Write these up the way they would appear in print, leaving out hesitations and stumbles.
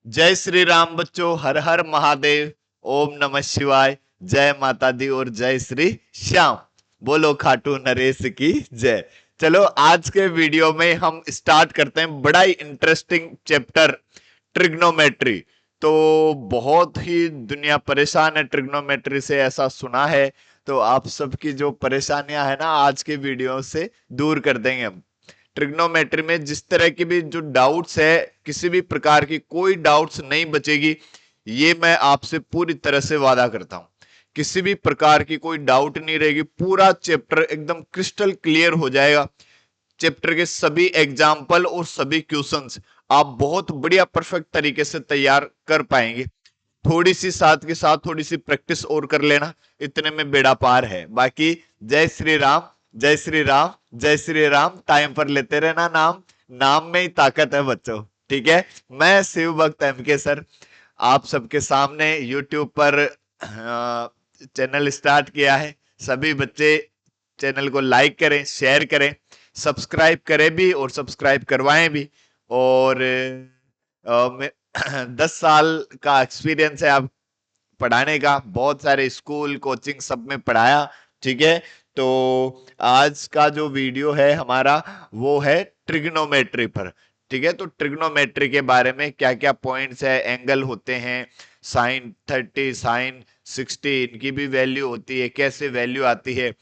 जय श्री राम बच्चों, हर हर महादेव। ओम नमः शिवाय। जय माता दी और जय श्री श्याम। बोलो खाटू नरेश की जय। चलो आज के वीडियो में हम स्टार्ट करते हैं बड़ा ही इंटरेस्टिंग चैप्टर, ट्रिग्नोमेट्री। तो बहुत ही दुनिया परेशान है ट्रिग्नोमेट्री से, ऐसा सुना है। तो आप सबकी जो परेशानियां है ना, आज के वीडियो से दूर कर देंगे हम। ट्रिग्नोमेट्री में जिस तरह की भी जो डाउट्स है, किसी भी प्रकार की कोई डाउट्स नहीं बचेगी, ये मैं आपसे पूरी तरह से वादा करता हूं। किसी भी प्रकार की कोई डाउट नहीं रहेगी, पूरा चैप्टर एकदम क्रिस्टल क्लियर हो जाएगा। चैप्टर के सभी एग्जाम्पल और सभी क्वेश्चंस आप बहुत बढ़िया परफेक्ट तरीके से तैयार कर पाएंगे। थोड़ी सी साथ के साथ थोड़ी सी प्रैक्टिस और कर लेना, इतने में बेड़ा पार है। बाकी जय श्री राम, जय श्री राम, जय श्री राम। टाइम पर लेते रहना नाम, नाम में ही ताकत है बच्चों। ठीक है। मैं शिव भक्त एमके सर आप सबके सामने यूट्यूब पर चैनल स्टार्ट किया है। सभी बच्चे चैनल को लाइक करें, शेयर करें, सब्सक्राइब करें भी और सब्सक्राइब करवाएं भी। और 10 साल का एक्सपीरियंस है अब पढ़ाने का, बहुत सारे स्कूल कोचिंग सब में पढ़ाया। ठीक है। तो आज का जो वीडियो है हमारा वो है ट्रिग्नोमेट्री पर। ठीक है। तो ट्रिग्नोमेट्री के बारे में क्या क्या पॉइंट्स है, एंगल होते हैं, साइन 30 साइन 60 इनकी भी वैल्यू होती है, कैसे वैल्यू आती है,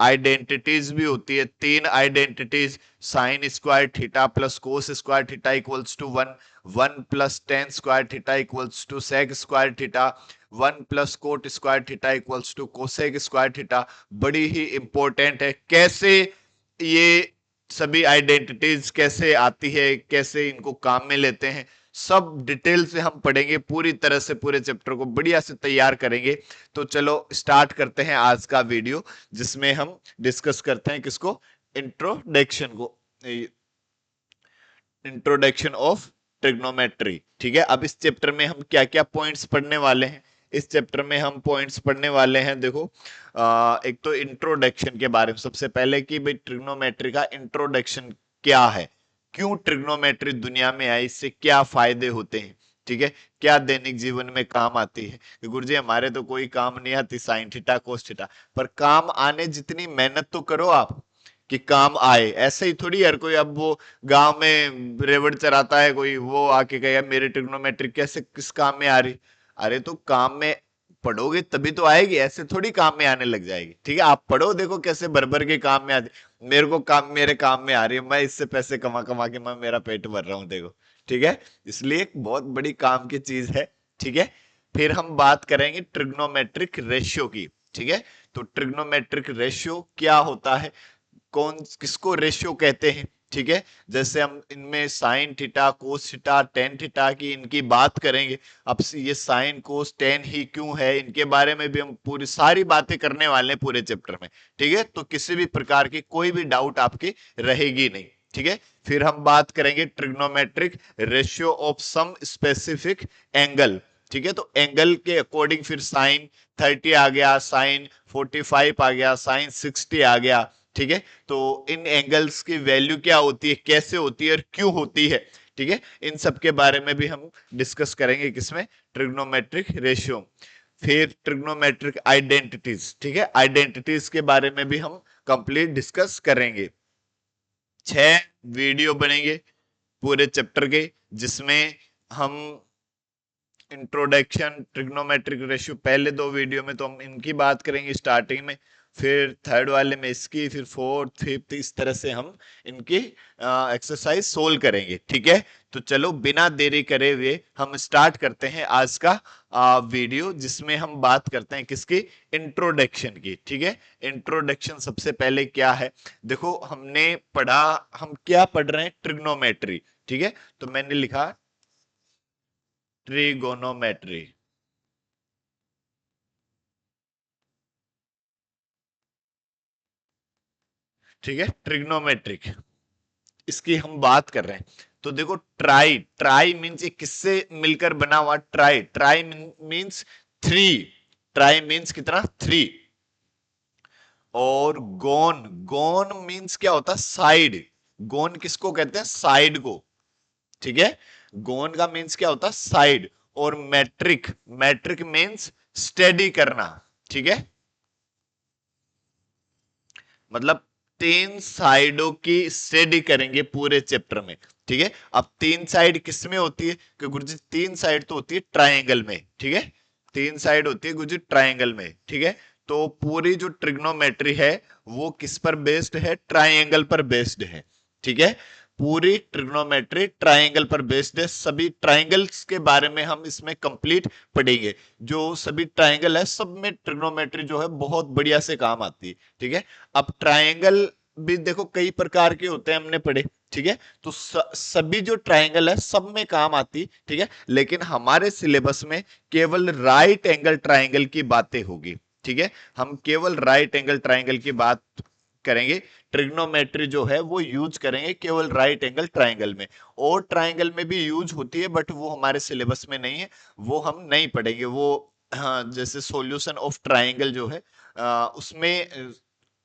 आइडेंटिटीज भी होती है, 3 identities, sine square theta plus cos square theta equals to 1, 1 plus tan square theta equals to sec square theta, 1 plus cot square theta equals to cosec square theta. बड़ी ही इंपॉर्टेंट है, कैसे ये सभी आइडेंटिटीज कैसे आती है, कैसे इनको काम में लेते हैं, सब डिटेल से हम पढ़ेंगे। पूरी तरह से पूरे चैप्टर को बढ़िया से तैयार करेंगे। तो चलो स्टार्ट करते हैं आज का वीडियो, जिसमें हम डिस्कस करते हैं किसको, इंट्रोडक्शन को, इंट्रोडक्शन ऑफ ट्रिग्नोमेट्री। ठीक है। अब इस चैप्टर में हम क्या क्या पॉइंट्स पढ़ने वाले हैं, इस चैप्टर में हम पॉइंट्स पढ़ने वाले हैं। देखो एक तो इंट्रोडक्शन के बारे में सबसे पहले कि भाई ट्रिग्नोमेट्री का इंट्रोडक्शन क्या है, क्यों ट्रिग्नोमेट्री दुनिया में आई, इससे क्या फायदे होते हैं। ठीक है। क्या दैनिक जीवन में काम आती है कि गुरुजी हमारे तो कोई काम नहीं आती साइन थीटा कोस थीटा, पर काम आने जितनी मेहनत तो करो आप कि काम आए। ऐसे ही थोड़ी हर कोई, अब वो गांव में रेवड़ चराता है कोई, वो आके कहे यार मेरे ट्रिग्नोमेट्री कैसे किस काम में आ रही। अरे तो काम में पढ़ोगे तभी तो आएगी, ऐसे थोड़ी काम में आने लग जाएगी। ठीक है। आप पढ़ो, देखो कैसे भर भर के काम में आती। मेरे को काम, मेरे काम में आ रही है, मैं इससे पैसे कमा कमा के मैं मेरा पेट भर रहा हूँ, देखो। ठीक है। इसलिए एक बहुत बड़ी काम की चीज है। ठीक है। फिर हम बात करेंगे ट्रिग्नोमेट्रिक रेशियो की। ठीक है। तो ट्रिग्नोमेट्रिक रेशियो क्या होता है, कौन किसको रेशियो कहते हैं। ठीक है। जैसे हम इनमें sign theta cos theta tan theta की इनकी बात करेंगे। अब ये साइन कोस टेन ही क्यों है, इनके बारे में भी हम पूरी सारी बातें करने वाले हैं पूरे चैप्टर में। ठीक है। तो किसी भी प्रकार की कोई भी डाउट आपकी रहेगी नहीं। ठीक है। फिर हम बात करेंगे trigonometric ratio of some specific angle. ठीक है। तो एंगल के अकॉर्डिंग फिर साइन 30 आ गया, साइन 45 आ गया, साइन 60 आ गया। ठीक है। तो इन एंगल्स की वैल्यू क्या होती है, कैसे होती है और क्यों होती है। ठीक है। इन सब के बारे में भी हम डिस्कस करेंगे किसमें, ट्रिग्नोमेट्रिक रेशियो। फिर ट्रिग्नोमेट्रिक आइडेंटिटीज। ठीक है। आइडेंटिटीज के बारे में भी हम कंप्लीट डिस्कस करेंगे। 6 वीडियो बनेंगे पूरे चैप्टर के, जिसमें हम इंट्रोडक्शन ट्रिग्नोमेट्रिक रेशियो, पहले 2 वीडियो में तो हम इनकी बात करेंगे स्टार्टिंग में, फिर थर्ड वाले में इसकी, फिर फोर्थ फिफ्थ, इस तरह से हम इनकी एक्सरसाइज सोल्व करेंगे। ठीक है। तो चलो बिना देरी करे हुए हम स्टार्ट करते हैं आज का वीडियो, जिसमें हम बात करते हैं किसकी, इंट्रोडक्शन की। ठीक है। इंट्रोडक्शन सबसे पहले क्या है, देखो हमने पढ़ा, हम क्या पढ़ रहे हैं, ट्रिग्नोमेट्री। ठीक है। तो मैंने लिखा ट्रिगोनोमेट्री। ठीक है। ट्रिग्नोमेट्रिक, इसकी हम बात कर रहे हैं। तो देखो ट्राई, ट्राई मींस ये किससे मिलकर बना हुआ, try, try means 3, try means कितना, 3। और गोन, गोन मींस क्या होता है, साइड। गोन किसको कहते हैं, साइड को। ठीक है। गोन का मीन्स क्या होता है, साइड, और मैट्रिक, मैट्रिक मीन्स स्टडी करना, ठीक है। मतलब तीन साइडों की स्टडी करेंगे पूरे चैप्टर में, ठीक है। अब तीन साइड किस में होती है कि गुरुजी, तीन साइड तो होती है ट्रायंगल में, ठीक है। तीन साइड होती है गुरुजी ट्रायंगल में, ठीक है। तो पूरी जो ट्रिग्नोमेट्री है वो किस पर बेस्ड है, ट्रायंगल पर बेस्ड है, ठीक है। पूरी ट्रिग्नोमेट्री ट्रायंगल पर बेस्ड है। सभी ट्रायंगल्स के बारे में हम इसमें कंप्लीट पढ़ेंगे। जो सभी ट्रायंगल है सब में ट्रिग्नोमेट्री जो है बहुत बढ़िया से काम आती है, ठीक है। अब ट्रायंगल भी देखो कई प्रकार के होते हैं, हमने पढ़े, ठीक है। तो सभी जो ट्रायंगल है सब में काम आती, ठीक है। लेकिन हमारे सिलेबस में केवल राइट एंगल ट्रायंगल की बातें होगी, ठीक है। हम केवल राइट एंगल ट्रायंगल की बात करेंगे। ट्रिग्नोमेट्री जो है वो यूज करेंगे केवल राइट एंगल ट्रायंगल में। और ट्रायंगल में भी यूज होती है बट वो हमारे सिलेबस में नहीं है, वो हम नहीं पढ़ेंगे। वो हाँ, जैसे सॉल्यूशन ऑफ ट्रायंगल जो है उसमें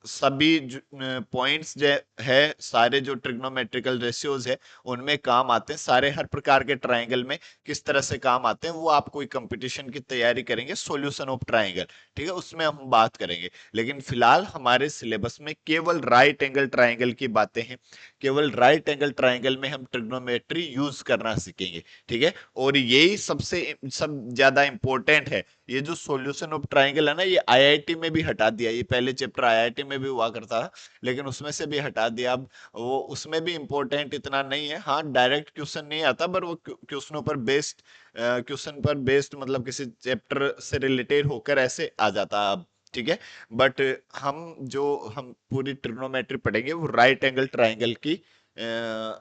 सभी पॉइंट्स जो है, सारे जो ट्रिग्नोमेट्रिकल रेशियोज है उनमें काम आते हैं। सारे हर प्रकार के ट्रायंगल में किस तरह से काम आते हैं वो आप कोई कंपटीशन की तैयारी करेंगे, सॉल्यूशन ऑफ ट्रायंगल, ठीक है, उसमें हम बात करेंगे। लेकिन फिलहाल हमारे सिलेबस में केवल राइट एंगल ट्रायंगल की बातें हैं। केवल राइट एंगल ट्रायंगल में हम ट्रिग्नोमेट्री यूज करना सीखेंगे, ठीक है। और यही सबसे सब ज्यादा इंपॉर्टेंट है। ये जो सॉल्यूशन ऑफ ट्रायंगल है ना, ये आईआईटी में भी हटा दिया। ये पहले चैप्टर आईआईटी में भी हुआ करता था लेकिन उसमें से भी हटा दिया। अब वो उसमें भी इंपॉर्टेंट इतना नहीं है। हाँ, डायरेक्ट क्वेश्चन नहीं आता पर वो क्वेश्चनों पर बेस्ड, क्वेश्चन पर बेस्ड मतलब किसी चैप्टर से रिलेटेड होकर ऐसे आ जाता है अब, ठीक है। बट हम पूरी ट्रिग्नोमेट्री पढ़ेंगे वो राइट एंगल ट्रायंगल की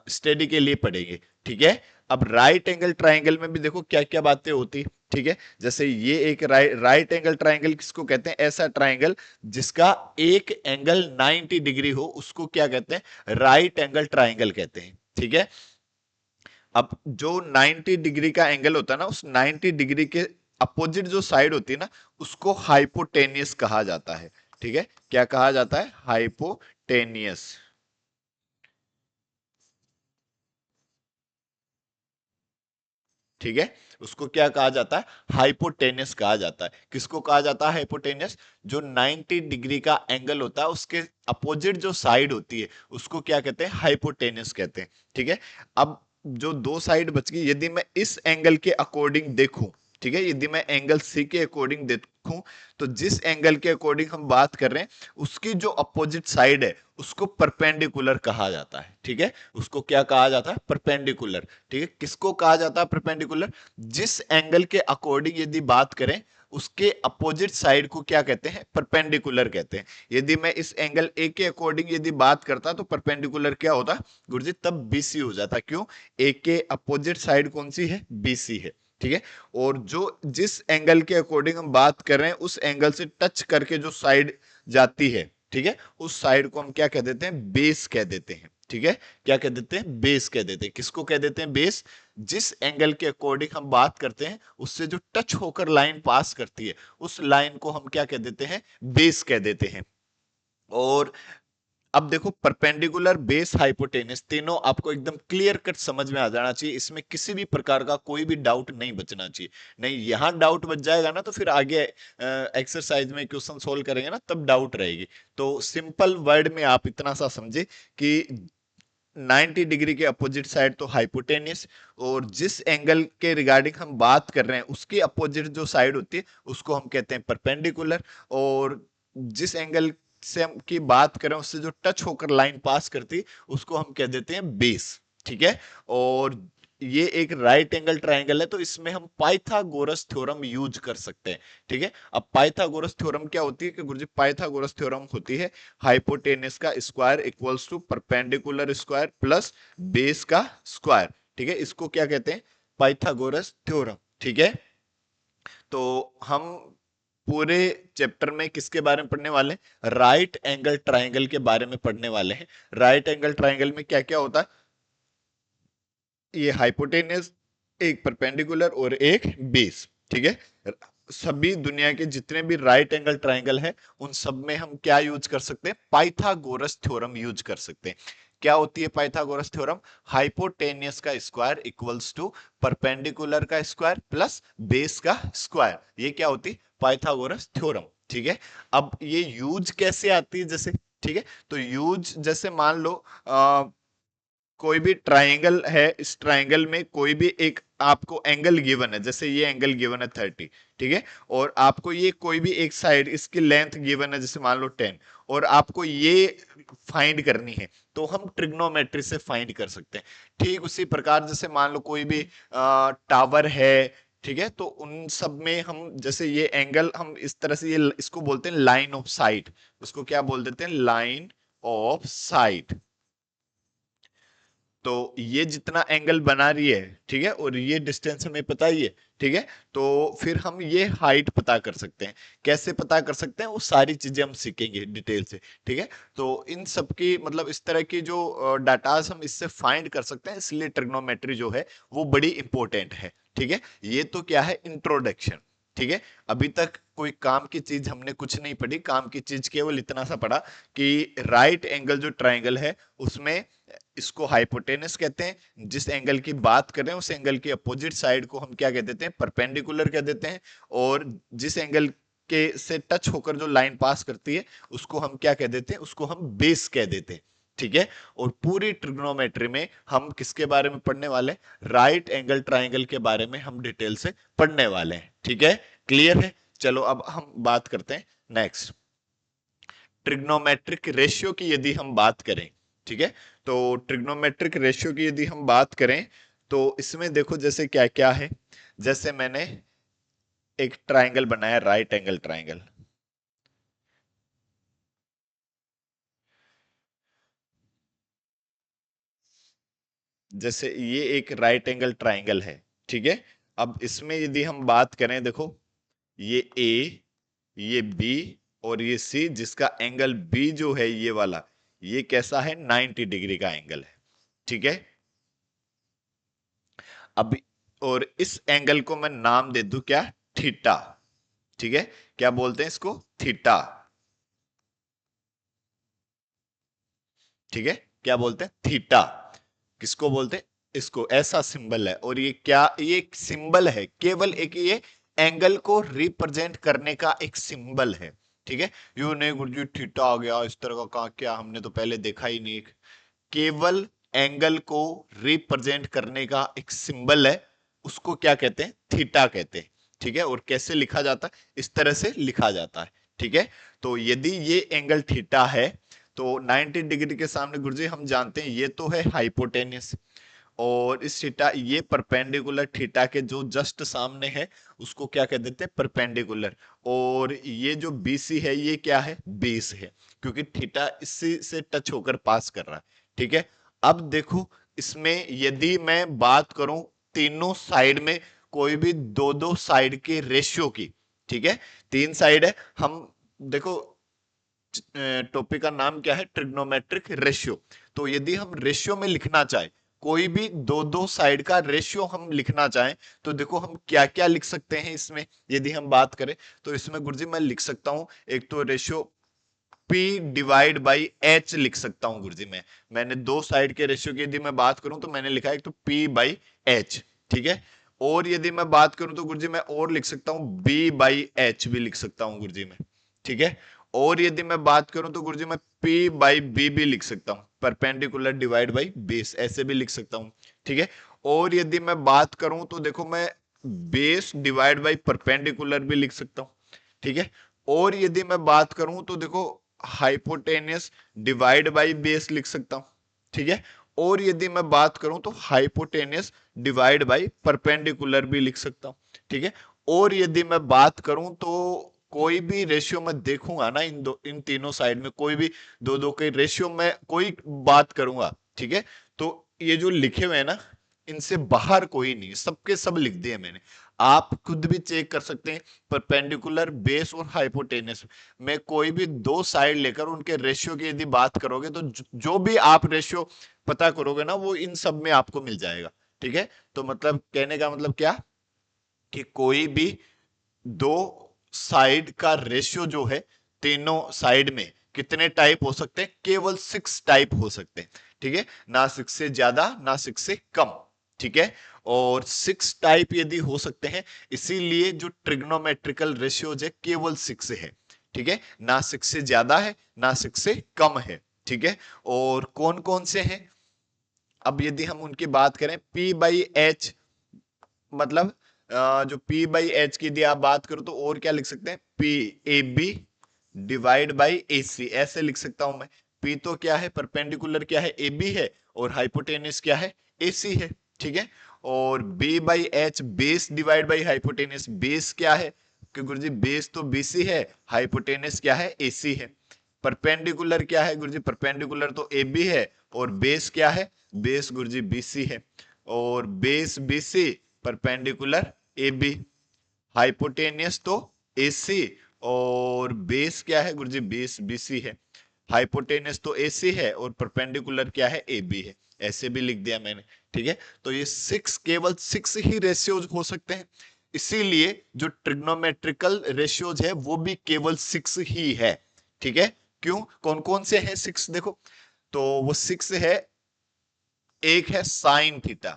स्टडी के लिए पढ़ेंगे, ठीक है। अब राइट एंगल ट्रायंगल में भी देखो क्या क्या बातें होती, ठीक है। जैसे ये एक राइट एंगल ट्रायंगल किसको कहते हैं, ऐसा ट्रायंगल जिसका एक एंगल 90 डिग्री हो उसको क्या कहते हैं, राइट एंगल ट्रायंगल कहते हैं, ठीक है। अब जो 90 डिग्री का एंगल होता है ना, उस 90 डिग्री के अपोजिट जो साइड होती है ना, उसको हाइपोटेनियस कहा जाता है, ठीक है। क्या कहा जाता है, हाइपोटेनियस, ठीक है। उसको क्या कहा जाता है, हाइपोटेनियस कहा जाता है। किसको कहा जाता है हाइपोटेनियस, जो 90 डिग्री का एंगल होता है उसके अपोजिट जो साइड होती है उसको क्या कहते हैं, हाइपोटेनियस कहते हैं, ठीक है। अब जो दो साइड बच गई, यदि मैं इस एंगल के अकॉर्डिंग देखूं, ठीक है, यदि मैं एंगल सी के अकॉर्डिंग देखूं, तो जिस एंगल के अकॉर्डिंग हम बात कर रहे हैं उसकी जो अपोजिट साइड है उसको परपेंडिकुलर कहा जाता है, ठीक है। उसको क्या कहा जाता है, परपेंडिकुलर, ठीक है। किसको कहा जाता है परपेंडिकुलर, जिस एंगल के अकॉर्डिंग यदि बात करें उसके अपोजिट साइड को क्या कहते हैं, परपेंडिकुलर कहते हैं। यदि मैं इस एंगल ए के अकॉर्डिंग यदि बात करता तो परपेंडिकुलर क्या होता गुरुजी, तब बीसी हो जाता। क्यों, ए के अपोजिट साइड कौन सी है, बीसी है, ठीक है। और जो जिस एंगल के अकॉर्डिंग हम बात कर रहे हैं उस एंगल से टच करके जो साइड जाती है, ठीक है, उस साइड को हम क्या कह देते हैं, बेस कह देते हैं, ठीक है। क्या कह देते हैं, बेस कह देते हैं। किसको कह देते हैं, बेस। जिस एंगल के अकॉर्डिंग हम बात करते हैं उससे जो टच होकर लाइन पास करती है उस लाइन को हम क्या कह देते हैं, बेस कह देते हैं। और अब देखो, परपेंडिकुलर, बेस, हाइपोटेनस, तीनों आपको एकदम क्लियर कट समझ में आ जाना चाहिए। इसमें किसी भी प्रकार का कोई भी डाउट नहीं बचना चाहिए। नहीं, यहां डाउट बच जाएगा ना तो फिर आगे एक्सरसाइज में क्वेश्चन सोल्व करेंगे ना तब डाउट रहेगी। तो सिंपल वर्ड में आप इतना सा समझे कि 90 डिग्री के अपोजिट साइड तो हाइपोटेनियस, और जिस एंगल के रिगार्डिंग हम बात कर रहे हैं उसके अपोजिट जो साइड होती है उसको हम कहते हैं परपेंडिकुलर। और जिस एंगल से हम की बात करें उससे जो टच होकर लाइन पास करती है उसको हम कह देते हैं बेस, ठीक है। और ये एक राइट एंगल ट्रायंगल है तो इसमें हम पाइथागोरस थ्योरम यूज कर सकते हैं, ठीक है। अब पाइथागोरस थ्योरम क्या होती है कि गुरुजी, पाइथागोरस थ्योरम होती है हाइपोटेनस का square equals to perpendicular square plus base का स्क्वायर, ठीक है। इसको क्या कहते हैं, पाइथागोरस थ्योरम, ठीक है। तो हम पूरे चैप्टर में किसके बारे में पढ़ने वाले हैं, राइट एंगल ट्रायंगल के बारे में पढ़ने वाले हैं। राइट एंगल ट्रायंगल में क्या क्या होता है, ये हाइपोटेनियस, एक परपेंडिकुलर और एक बेस, ठीक है। सभी दुनिया के जितने भी राइट एंगल ट्रायंगल है उन सब में हम क्या यूज कर सकते हैं, पाइथागोरस थ्योरम यूज कर सकते हैं। क्या होती है पाइथागोरस थ्योरम? हाइपोटेनियस का स्क्वायर इक्वल्स टू परपेंडिकुलर का स्क्वायर प्लस बेस का स्क्वायर, ये क्या होती है? Pythagoras theorem. ठीक है, अब ये यूज कैसे आती है? जैसे, ठीक है, तो यूज जैसे मान लो कोई भी ट्राइंगल है, इस ट्राइंगल में कोई भी एक आपको एंगल गिवन है, जैसे ये एंगल गिवन है 30, ठीक है, और आपको ये कोई भी एक साइड इसकी लेंथ गिवन है, जैसे मान लो 10, और आपको ये फाइंड करनी है, तो हम ट्रिग्नोमेट्री से फाइंड कर सकते हैं। ठीक उसी प्रकार जैसे मान लो कोई भी टावर है, ठीक है, तो उन सब में हम जैसे ये एंगल हम इस तरह से, ये इसको बोलते हैं लाइन ऑफ साइट, उसको क्या बोल देते हैं? Line of site. तो ये जितना एंगल बना रही है, ठीक है, और ये डिस्टेंस हमें पता ही है, ठीक है, तो फिर हम ये हाइट पता कर सकते हैं। कैसे पता कर सकते हैं? वो सारी चीजें हम सीखेंगे डिटेल से, ठीक है। तो इन सब की मतलब इस तरह की जो डाटास हम इससे फाइंड कर सकते हैं, इसलिए ट्रिग्नोमेट्री जो है वो बड़ी इंपॉर्टेंट है, ठीक है। ये तो क्या है? इंट्रोडक्शन, ठीक है। अभी तक कोई काम की चीज हमने कुछ नहीं पढ़ी, काम की चीज केवल इतना सा पढ़ा कि राइट एंगल जो ट्राइंगल है उसमें इसको हाइपोटेनस कहते हैं, जिस एंगल की बात कर रहे हैं उस एंगल की अपोजिट साइड को हम क्या कह देते हैं? परपेंडिकुलर कह देते हैं, और जिस एंगल के से टच होकर जो लाइन पास करती है उसको हम क्या कह देते हैं? उसको हम बेस कह देते हैं, ठीक है। और पूरी ट्रिग्नोमेट्री में हम किसके बारे में पढ़ने वाले हैं? राइट एंगल ट्राइंगल के बारे में हम डिटेल से पढ़ने वाले हैं, ठीक है। क्लियर है? चलो अब हम बात करते हैं नेक्स्ट, ट्रिग्नोमेट्रिक रेशियो की यदि हम बात करें, ठीक है, तो ट्रिग्नोमेट्रिक रेशियो की यदि हम बात करें तो इसमें देखो जैसे क्या क्या है। जैसे मैंने एक ट्राइंगल बनाया, राइट एंगल ट्राइंगल, जैसे ये एक राइट एंगल ट्राइंगल है, ठीक है। अब इसमें यदि हम बात करें, देखो ये ए, ये बी और ये सी, जिसका एंगल बी जो है ये वाला, ये कैसा है? 90 डिग्री का एंगल है, ठीक है। अब और इस एंगल को मैं नाम दे दूं क्या? थीटा, ठीक है। क्या बोलते हैं इसको? थीटा, ठीक है। क्या बोलते हैं? थीटा। किसको बोलते हैं? इसको। ऐसा सिंबल है, और ये क्या? ये एक सिंबल है, केवल एक ये एंगल को रिप्रेजेंट करने का एक सिंबल है, ठीक है। यू नहीं गुरुजी थीटा आ गया इस तरह का, कहा क्या? हमने तो पहले देखा ही नहीं। केवल एंगल को रिप्रेजेंट करने का एक सिंबल है, उसको क्या कहते हैं? थीटा कहते हैं, ठीक है। और कैसे लिखा जाता है? इस तरह से लिखा जाता है, ठीक है। तो यदि ये एंगल थीटा है तो 90 डिग्री के सामने गुरुजी हम जानते हैं ये तो है हाइपोटेनियस, और इस थीटा, ये परपेंडिकुलर थीटा के जो जस्ट सामने है उसको क्या कह देते हैं? परपेंडिकुलर। और ये जो बीसी है ये क्या है? बेस है, क्योंकि थीटा इसी से टच होकर पास कर रहा है, ठीक है। अब देखो इसमें यदि मैं बात करूं तीनों साइड में कोई भी दो दो साइड के रेशियो की, ठीक है, तीन साइड है, हम देखो टॉपिक का नाम क्या है? Trigonometric ratio. तो यदि हम रेशियो में लिखना चाहे, कोई भी दो दो साइड का रेशियो हम लिखना चाहें, तो देखो हम क्या क्या लिख सकते हैं इसमें। यदि हम बात करें तो इसमें गुरुजी मैं लिख सकता हूं एक तो ratio P divide by H लिख सकता हूं गुरुजी। मैंने दो साइड के रेशियो की यदि मैं बात करूं तो मैंने लिखा है एक तो P बाई H, ठीक है। और यदि मैं बात करूं तो गुरुजी मैं और लिख सकता हूं B बाई H भी लिख सकता हूं गुरुजी मैं, ठीक है। और यदि मैं बात करूं तो गुरुजी मैं P बाई B भी लिख सकता हूं, परपेंडिकुलर डिवाइड बाई बेस, ऐसे भी लिख सकता हूं, ठीक है। और यदि मैं बात करूं तो देखो मैं बेस डिवाइड बाई परपेंडिकुलर भी लिख सकता हूं, ठीक है। और यदि मैं बात करूं तो देखो हाइपोटेनियस डिवाइड बाई बेस लिख सकता हूं, ठीक है। और यदि मैं बात करूं तो हाइपोटेनियस डिवाइड बाई परपेंडिकुलर भी लिख सकता हूं, ठीक है। और यदि मैं बात करूं तो कोई भी रेशियो मैं देखूंगा ना, इन तीनों साइड में कोई भी दो दो के रेशियो में कोई बात करूंगा, ठीक है, तो ये जो लिखे हुए हैं ना, इनसे बाहर कोई नहीं, सबके सब लिख दिए मैंने। आप खुद भी चेक कर सकते हैं, परपेंडिकुलर, बेस और हाइपोटेनस में कोई भी दो साइड लेकर उनके रेशियो की यदि बात करोगे तो जो भी आप रेशियो पता करोगे ना वो इन सब में आपको मिल जाएगा, ठीक है। तो मतलब कहने का मतलब क्या कि कोई भी दो साइड का रेशियो जो है, तीनों साइड में कितने टाइप हो सकते हैं? केवल 6 टाइप हो सकते हैं, ठीक है, ना 6 से ज्यादा ना 6 से कम, ठीक है। और 6 टाइप यदि हो सकते हैं, इसीलिए जो ट्रिग्नोमेट्रिकल रेशियोज है केवल 6 है, ठीक है, ना 6 से ज्यादा है ना 6 से कम है, ठीक है। और कौन कौन से हैं, अब यदि हम उनकी बात करें, P बाई एच, मतलब जो P बाई एच की यदि आप बात करो तो और क्या लिख सकते हैं, P A B divide by A C, ऐसे लिख सकता हूं मैं। P तो क्या है, परपेंडिकुलर क्या है, ए बी है, और हाइपोटेनियस क्या है, ए सी है, ठीक है। और B by H base divide by hypotenuse, base क्या है कि गुरुजी, बेस तो BC है, हाइपोटेनियस क्या है, AC है। परपेंडिकुलर क्या है गुरुजी, परपेंडिकुलर तो AB है, और बेस क्या है, बेस गुरुजी BC है, और base BC, perpendicular AB, hypotenuse तो AC, और बेस क्या है गुरुजी, बेस BC है, हाइपोटेनियस तो AC है, और परपेंडिकुलर क्या है, AB है। ऐसे भी लिख दिया मैंने, ठीक है। तो ये 6, केवल 6 ही रेशियोज हो सकते हैं, इसीलिए जो ट्रिग्नोमेट्रिकल रेशियोज है वो भी केवल 6 ही है, ठीक है। क्यों, कौन कौन से हैं 6, देखो, तो वो 6 है, एक है साइन थीटा,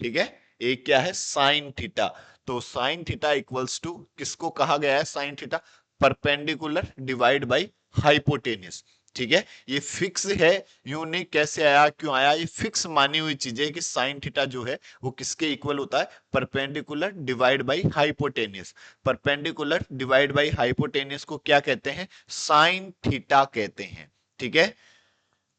ठीक है, एक क्या है, साइन थीटा। तो साइन थीटा इक्वल्स टू किसको कहा गया है, sine theta, perpendicular divide by hypotenuse, ठीक है। ये फिक्स है, यूं नहीं कैसे आया क्यों आया, ये फिक्स मानी हुई चीज है कि साइन थीटा जो है वो किसके इक्वल होता है, perpendicular divide by hypotenuse. Perpendicular divide by hypotenuse को क्या कहते हैं, साइन थीटा कहते हैं, ठीक है।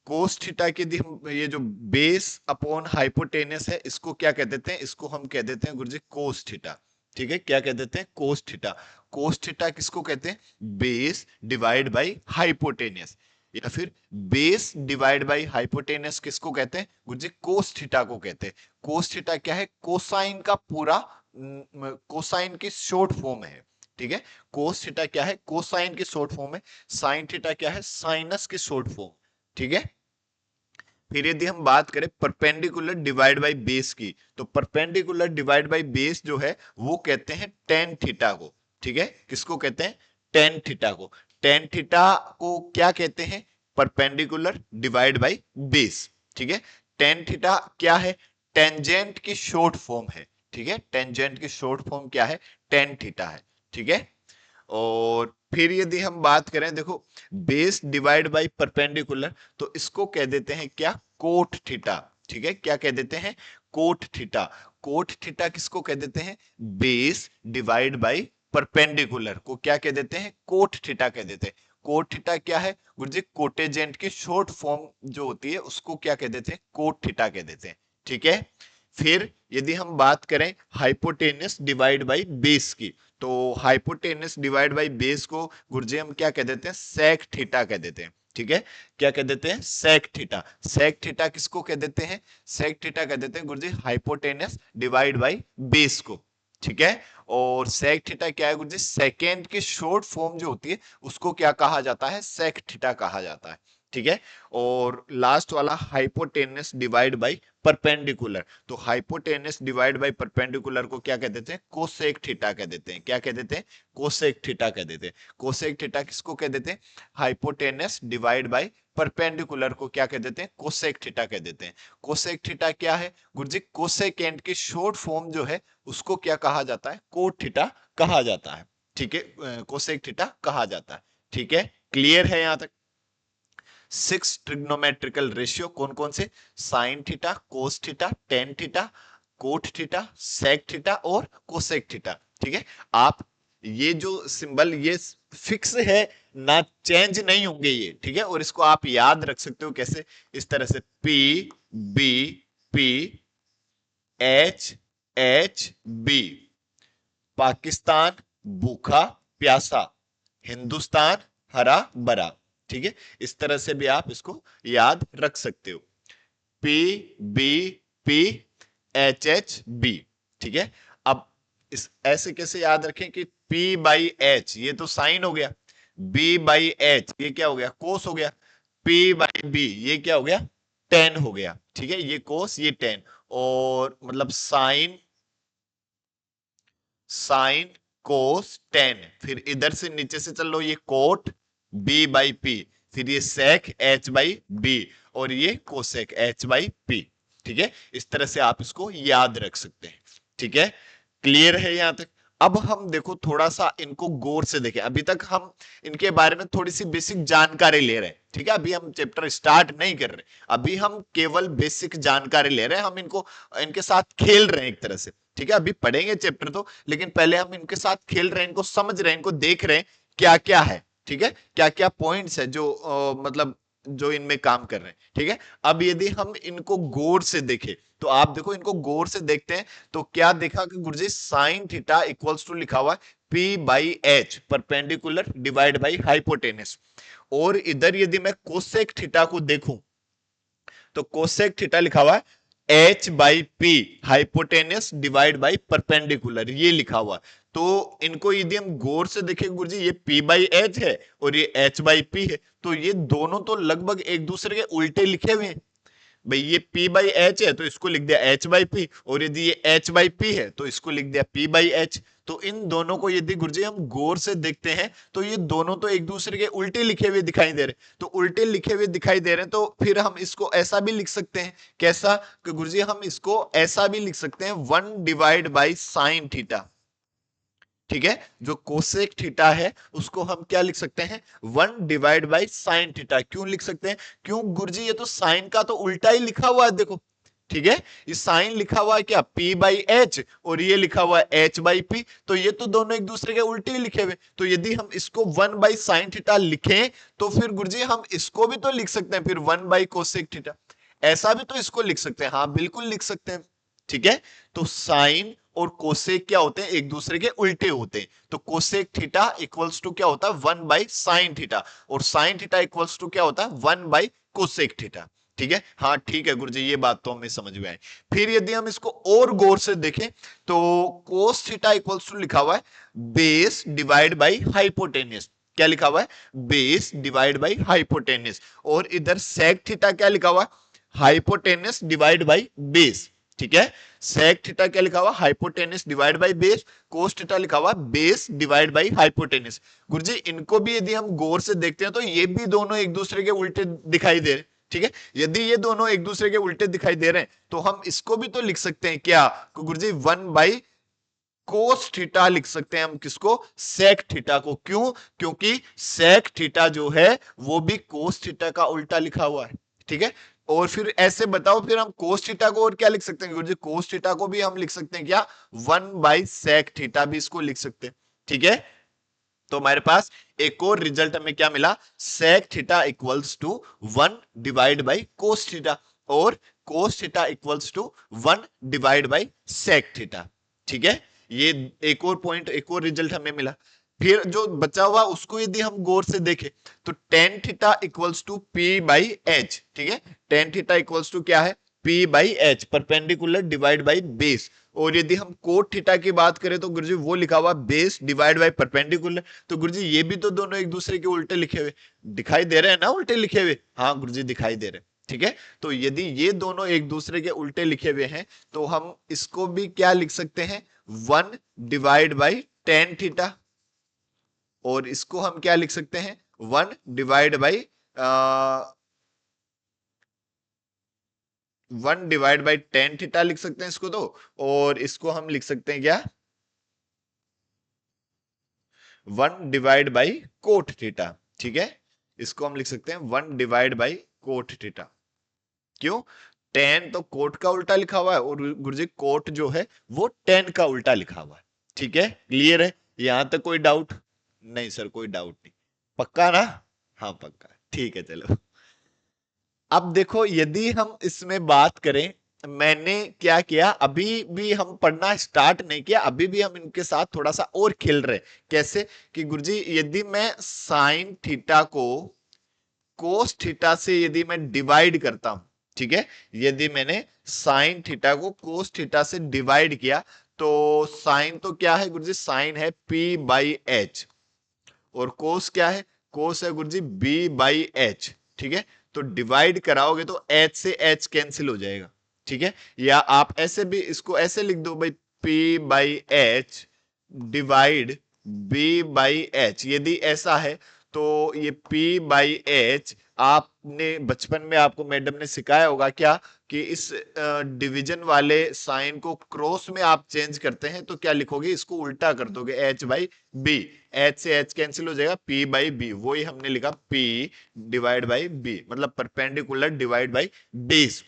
कोस थीटा की यदि हम, ये जो बेस अपॉन हाइपोटेनस है, इसको क्या कह देते हैं, इसको हम कह देते हैं गुरुजी कोस थीटा, ठीक है। क्या कह देते हैं, कोस थीटा। कोस थीटा किसको कहते हैं, बेस डिवाइड बाई हाइपोटेनस, या फिर बेस डिवाइड बाई हाइपोटेनस किसको कहते हैं गुरुजी, कोस थीटा को कहते हैं। कोस थीटा क्या है, कोसाइन का पूरा, कोसाइन की शॉर्ट फॉर्म है, ठीक है। कोस थीटा क्या है, कोसाइन की शॉर्ट फॉर्म है। साइन थीटा क्या है, साइनस की शॉर्ट फॉर्म, ठीक है। फिर यदि हम बात करें परपेंडिकुलर डिवाइड बाई बेस की, तो परपेंडिकुलर डिवाइड बाई बेस जो है वो कहते हैं टेन थीटा को, ठीक है। किसको कहते हैं, टेन थीटा को। टेन थीटा को क्या कहते हैं, परपेंडिकुलर डिवाइड बाई बेस, ठीक है। टेन थीटा क्या है, टेंजेंट की शॉर्ट फॉर्म है, ठीक है। टेंजेंट की शॉर्ट फॉर्म क्या है, टेन थीटा है, ठीक है। और फिर यदि हम बात करें, देखो, बेस डिवाइड बाय परपेंडिकुलर, तो इसको कह देते हैं क्या, कोट थीटा, ठीक है। क्या कह देते हैं, कोट थीटा। कोट थीटा किसको कह देते हैं, बेस डिवाइड बाय परपेंडिकुलर को क्या कह देते हैं, कोट थीटा कह देते हैं। कोट थीटा क्या है गुरुजी, कोटेजेंट की शॉर्ट फॉर्म जो होती है उसको क्या कह देते हैं, कोट थीटा कह देते हैं, ठीक है। फिर यदि हम बात करें हाइपोटेनस डिवाइड बाय बेस की, तो हाइपोटेनस डिवाइड बाय बेस को गुरुजी हम क्या कह देते हैं, सेक थीटा कह देते हैं, ठीक है। क्या कह देते हैं, सेक थीटा। सेक थीटा किसको कह देते हैं, सेक थीटा कह देते हैं गुरुजी हाइपोटेनस डिवाइड बाय बेस को, ठीक है। और सेक थीटा क्या है गुरुजी, सेकेंड की शॉर्ट फॉर्म जो होती है उसको क्या कहा जाता है, सेक थीटा कहा जाता है, ठीक है। और लास्ट वाला हाइपोटेनस डिवाइड बाय परपेंडिकुलर, तो हाइपोटेनस डिवाइड बाय परपेंडिकुलर को क्या कह देते हैं, कोसेक थीटा कह देते हैं। क्या कह देते हैं, कोसेक थीटा कह देते हैं। कोसेक थीटा किसको कह देते हैं, हाइपोटेनस डिवाइड बाय परपेंडिकुलर को क्या कह देते हैं, कोसेक थीटा कह देते हैं। कोसेक थीटा क्या है गुरुजी, कोसेकेंट की शॉर्ट फॉर्म जो है उसको क्या कहा जाता है, कोट थीटा कहा जाता है, ठीक है। कोसेक थीटा कहा जाता है, ठीक है। क्लियर है यहां तक। 6 ट्रिग्नोमेट्रिकल रेशियो कौन कौन से, sine theta, cos theta, tan theta, cot theta, sec theta और कोसेक थीटा, ठीक है। आप ये जो सिंबल ये फिक्स है ना, चेंज नहीं होंगे ये, ठीक है। और इसको आप याद रख सकते हो कैसे, इस तरह से P B P H H B, Pakistan भूखा प्यासा, हिंदुस्तान हरा भरा, ठीक है। इस तरह से भी आप इसको याद रख सकते हो, P B P H ठीक है। अब इस ऐसे कैसे याद रखें कि P बाई H ये तो साइन हो गया, B बाई H ये क्या हो गया, कोस हो गया, P बाई B ये क्या हो गया, टेन हो गया, ठीक है। ये कोस ये टेन, और मतलब साइन, साइन कोस टेन, फिर इधर से नीचे से चल लो, ये कोट B बाई P, फिर ये सेक H बाई B, और ये कोसेक एच बाई पी। ठीक है, इस तरह से आप इसको याद रख सकते हैं। ठीक है, क्लियर है यहां तक? अब हम देखो थोड़ा सा इनको गौर से देखें। अभी तक हम इनके बारे में थोड़ी सी बेसिक जानकारी ले रहे हैं। ठीक है, अभी हम चैप्टर स्टार्ट नहीं कर रहे, अभी हम केवल बेसिक जानकारी ले रहे हैं, हम इनको इनके साथ खेल रहे हैं एक तरह से। ठीक है, अभी पढ़ेंगे चैप्टर तो, लेकिन पहले हम इनके साथ खेल रहे हैं, इनको समझ रहे हैं, इनको देख रहे हैं क्या क्या है। ठीक है, क्या क्या पॉइंट्स है जो मतलब जो इनमें काम कर रहे हैं। ठीक है, अब यदि हम इनको गौर से देखें तो आप देखो, इनको गौर से देखते हैं तो क्या देखा कि गुरुजी साइन थीटा इक्वल्स टू लिखा हुआ है P by H perpendicular divide by hypotenuse. और इधर यदि मैं कोसेक थीटा को देखूं तो कोसेक थीटा लिखा हुआ है H by P hypotenuse divide by perpendicular, ये लिखा हुआ है। तो इनको यदि हम गौर से देखें गुरुजी, ये p बाई एच है और ये h बाई पी है, तो ये दोनों तो लगभग एक दूसरे के उल्टे लिखे हुए हैं। भाई ये P बाई एच है तो इसको लिख दिया H बाई पी, और यदि ये H बाई पी है तो इसको लिख दिया P बाई एच। तो इन दोनों को यदि गुरुजी हम गौर से देखते हैं तो ये दोनों तो एक दूसरे के उल्टे लिखे हुए दिखाई दे रहे, तो उल्टे लिखे हुए दिखाई दे रहे हैं, तो फिर हम इसको ऐसा भी लिख सकते हैं। कैसा कि गुरुजी हम इसको ऐसा भी लिख सकते हैं 1/sin थीटा। ठीक है, जो कोसेक थीटा है उसको हम क्या लिख सकते हैं 1/sin थीटा। क्यों लिख सकते हैं? क्यों गुरुजी, ये तो साइन का तो उल्टा ही लिखा हुआ है देखो। ठीक है, ये साइन लिखा हुआ है क्या p बाई एच, और ये लिखा हुआ है h बाई पी, तो ये तो दोनों एक दूसरे के उल्टे ही लिखे हुए। तो यदि हम इसको 1/sin थीटा लिखें तो फिर गुरुजी हम इसको भी तो लिख सकते हैं फिर 1/कोसेक थीटा। ऐसा भी तो इसको लिख सकते हैं, हाँ बिल्कुल लिख सकते हैं। ठीक है, तो साइन और कोसेक क्या होते हैं, एक दूसरे के उल्टे होते हैं। तो कोसेक थीटा इक्वल्स टू क्या होता है 1/sin थीटा, और साइन थीटा इक्वल्स टू क्या होता है 1/कोसेक थीटा। ठीक है, हाँ ठीक है गुरुजी, ये बात तो हमें समझ में आई। फिर यदि हम इसको और गौर से देखें तो कोस थीटा इक्वल्स टू लिखा हुआ है बेस डिवाइड बाई हाइपोटेनियस। क्या लिखा हुआ है? Base divide by hypotenuse. और इधर सेक थीटा क्या लिखा हुआ है? Hypotenuse divide by base. ठीक है, सेक थीटा क्या लिखा हुआ? Hypotenuse divide by base. Cos theta लिखा हुआ बेस डिवाइड बाई हाइपोटेनिस। गुरुजी इनको भी यदि हम गौर से देखते हैं तो ये भी दोनों एक दूसरे के उल्टे दिखाई दे रहे। ठीक है, यदि ये दोनों एक दूसरे के उल्टे दिखाई दे रहे हैं तो हम इसको भी तो लिख सकते हैं क्या गुरुजी 1/कोस थीटा लिख सकते हैं हम। किसको? सेक थीटा को। क्यों? क्योंकि सेक थीटा जो है वो भी कोस थीटा का उल्टा लिखा हुआ है। ठीक है, और फिर ऐसे बताओ, फिर हम कोस थीटा को और क्या लिख सकते हैं गुरुजी? कोस थीटा को भी हम लिख सकते हैं क्या 1/सेक थीटा भी इसको लिख सकते हैं। ठीक है, तो हमारे पास एक और रिजल्ट हमें क्या मिला? सेक थीटा इक्वल्स टू 1/कोस थीटा, और कोस थीटा इक्वल्स टू 1/सेक थीटा। ठीक है, ये एक और पॉइंट, एक और रिजल्ट हमें मिला। फिर जो बचा हुआ उसको यदि हम गौर से देखें तो tan theta equals to P by H. ठीक है, टेन थीटा इक्वल्स टू क्या है? P by H perpendicular divide by base. और यदि हम कोट थीटा की बात करें तो गुरुजी वो लिखा हुआ बेस डिवाइड बाई परपेंडिकुलर। तो गुरुजी ये भी तो दोनों एक दूसरे के उल्टे लिखे हुए दिखाई दे रहे हैं ना? उल्टे लिखे हुए, हाँ गुरुजी दिखाई दे रहे हैं। ठीक है, तो यदि ये दोनों एक दूसरे के उल्टे लिखे हुए हैं तो हम इसको भी क्या लिख सकते हैं 1/tan थीटा, और इसको हम क्या लिख सकते हैं 1/tan थीटा लिख सकते हैं इसको तो। और इसको हम लिख सकते हैं क्या 1/कोट थीटा। ठीक है, इसको हम लिख सकते हैं 1/कोट थीटा। क्यों? टेन तो कोट का उल्टा लिखा हुआ है और गुरुजी कोट जो है वो टेन का उल्टा लिखा हुआ है। ठीक है, क्लियर है यहां तक? कोई डाउट? नहीं सर, कोई डाउट नहीं, पक्का ना? हाँ पक्का, ठीक है चलो। अब देखो यदि हम इसमें बात करें, मैंने क्या किया, अभी भी हम पढ़ना स्टार्ट नहीं किया, अभी भी हम इनके साथ थोड़ा सा और खेल रहे। कैसे कि गुरुजी यदि मैं साइन थीटा को कोस थीटा से यदि मैं डिवाइड करता हूं, ठीक है, यदि मैंने साइन थीटा को कोस थीटा से डिवाइड किया तो साइन तो क्या है गुरुजी? साइन है p बाई एच, और कोस क्या है? कोस है गुरुजी b बाई एच। ठीक है, तो डिवाइड कराओगे तो h से h कैंसिल हो जाएगा। ठीक है, या आप ऐसे भी इसको ऐसे लिख दो भाई p by H divide b by H. यदि ऐसा है तो ये p बाई एच आपने बचपन में आपको मैडम ने सिखाया होगा क्या कि इस डिवीजन वाले साइन को क्रॉस में आप चेंज करते हैं तो क्या लिखोगे, इसको उल्टा कर दोगे, h बाई बी, h से h कैंसिल हो जाएगा, p बाई बी, वही हमने लिखा p डिवाइड बाई b, मतलब परपेंडिकुलर डिवाइड बाई बेस।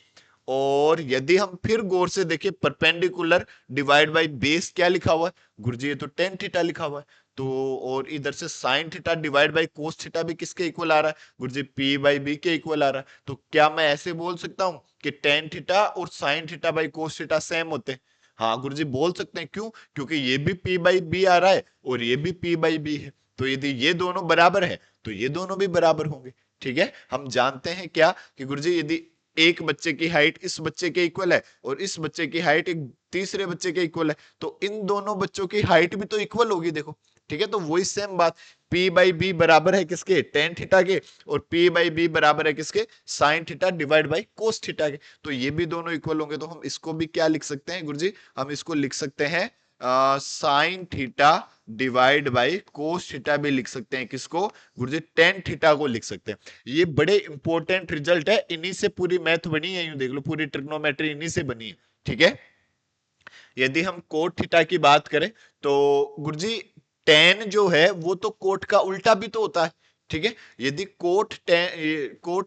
और यदि हम फिर गौर से देखें परपेंडिकुलर डिवाइड बाई बेस क्या लिखा हुआ है गुरुजी, ये तो टेन थीटा लिखा हुआ है। तो और इधर से sine theta divide by cos theta भी किसके इक्वल आ रहा है गुरुजी, पी बाई बी के इक्वल आ रहा है। तो क्या मैं ऐसे बोल सकता हूं कि टेन थीटा और sine theta by cos theta same होते हैं? हाँ गुरुजी बोल सकते हैं, क्यों? क्योंकि ये भी पी बाई बी आ रहा है और ये भी पी बाई बी है, तो यदि ये दोनों बराबर है तो ये दोनों भी बराबर होंगे। ठीक है, हम जानते हैं क्या कि गुरुजी यदि एक बच्चे की हाइट इस बच्चे के इक्वल है और इस बच्चे की हाइट एक तीसरे बच्चे के इक्वल है, तो इन दोनों बच्चों की हाइट भी तो इक्वल होगी देखो। ठीक है, तो वही सेम बात, p बाई बी बराबर है किसके, टेन थीटा के, और p बाई बी बराबर है किसके, sign theta divide by cos theta के, तो ये भी दोनों इक्वल होंगे। तो हम इसको भी क्या लिख सकते हैं गुरुजी, हम इसको लिख सकते हैं sign theta divide by cos theta भी लिख सकते हैं, किसको गुरुजी, टेन थीटा को लिख सकते हैं। ये बड़े इंपॉर्टेंट रिजल्ट है, इन्हीं से पूरी मैथ बनी है, यूं देख लो पूरी ट्रिग्नोमेट्री इन्हीं से बनी है। ठीक है, यदि हम कोट थीटा की बात करें तो गुरुजी टेन जो है वो तो कोट का उल्टा भी तो होता है। ठीक है, यदि कोट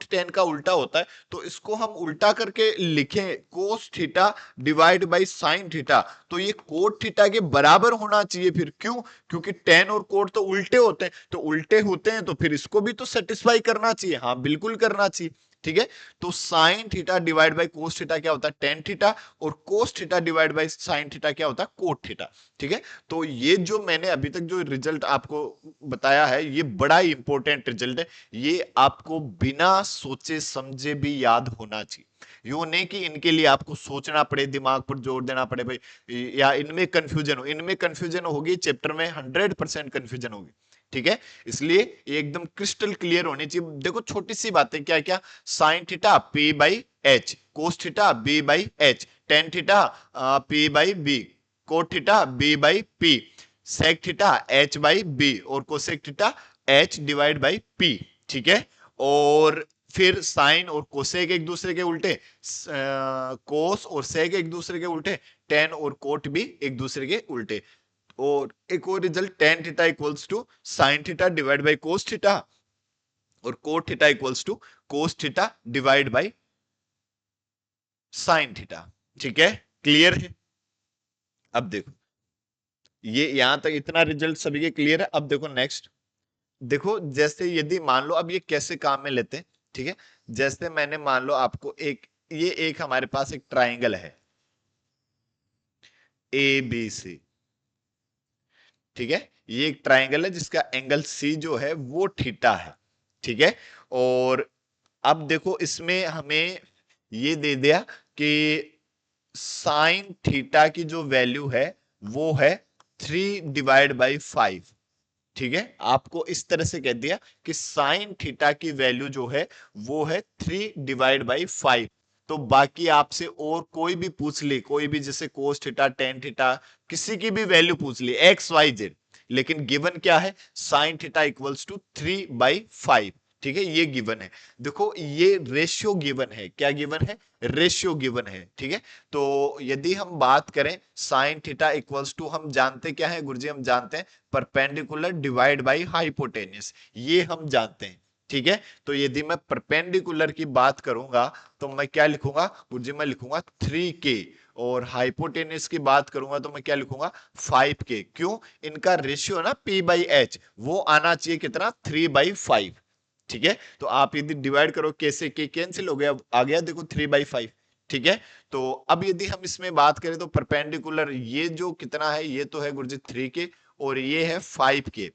टेन का उल्टा होता है तो इसको हम उल्टा करके लिखें कोस theta divide by sine theta, तो ये कोट थीटा के बराबर होना चाहिए। फिर क्यों? क्योंकि टेन और कोट तो उल्टे होते हैं, तो उल्टे होते हैं तो फिर इसको भी तो सेटिस्फाई करना चाहिए। हाँ बिल्कुल करना चाहिए। ठीक है, तो sign theta divide by cos theta क्या होता है, टेन थीटा, और cos theta divide by sine theta क्या होता है, कोट थीटा। ठीक है, तो ये जो मैंने अभी तक जो रिजल्ट आपको बताया है ये बड़ा ही इंपॉर्टेंट रिजल्ट है, ये आपको बिना सोचे समझे भी याद होना चाहिए। यूं नहीं कि इनके लिए आपको सोचना पड़े, दिमाग पर जोर देना पड़े भाई, या इनमें कंफ्यूजन हो, इनमें कंफ्यूजन होगी चैप्टर में 100% कंफ्यूजन होगी। ठीक है, इसलिए ये एकदम क्रिस्टल क्लियर होनी चाहिए। देखो छोटी सी बातें, क्या क्या, sine theta P by H, cos theta B by H, tan theta P by B, cot theta B by P, sec theta H by B, और cosec theta H divide by P. ठीक है, और फिर sign और cosec एक दूसरे के उल्टे, कोस और सेक एक दूसरे के उल्टे, टेन और कोट भी एक दूसरे के उल्टे। और एक और result, tan theta equals to sine theta divide by cos theta, और cot theta equals to cos theta divide by sine theta. ठीक है, क्लियर है? अब देखो ये यहां तक इतना रिजल्ट सभी के क्लियर है। अब देखो नेक्स्ट, देखो जैसे यदि मान लो, अब ये कैसे काम में लेते हैं। ठीक है, जैसे मैंने मान लो आपको एक, ये एक हमारे पास एक ट्राइंगल है ए बी सी। ठीक है, ये एक ट्राइंगल है जिसका एंगल सी जो है वो थीटा है। ठीक है, और अब देखो इसमें हमें ये दे दिया कि साइन थीटा की जो वैल्यू है वो है 3/5। ठीक है, आपको इस तरह से कह दिया कि साइन थीटा की वैल्यू जो है वो है 3/5। तो बाकी आपसे और कोई भी पूछ ले, कोई भी, जैसे कोस थीटा टेन थीटा किसी की भी वैल्यू पूछ ली एक्स वाई जेड, लेकिन गिवन क्या है, साइन थीटा इक्वल्स टू 3/5। ठीक है, ये गिवन है। देखो ये रेशियो गिवन है, क्या गिवन है, रेशियो गिवन है। ठीक है, तो यदि हम बात करें साइन थीटा इक्वल्स टू, हम जानते क्या है गुरुजी, हम जानते हैं परपेंडिकुलर डिवाइड बाई हाइपोटेन्यूस, ये हम जानते हैं। ठीक है, तो यदि मैं परपेंडिकुलर की बात करूंगा तो मैं क्या लिखूंगा गुरुजी, मैं लिखूंगा 3k, और हाइपोटेन्यूस की बात करूंगा तो मैं क्या लिखूंगा 5k। क्यों? इनका रेशियो ना p बाई एच वो आना चाहिए कितना, 3/5। ठीक है, तो आप यदि डिवाइड करो कैसे, के कैंसिल हो गया, आ गया देखो 3/5। ठीक है, तो अब यदि हम इसमें बात करें तो परपेंडिकुलर ये जो कितना है, ये तो है गुरुजी 3k, और ये है 5k।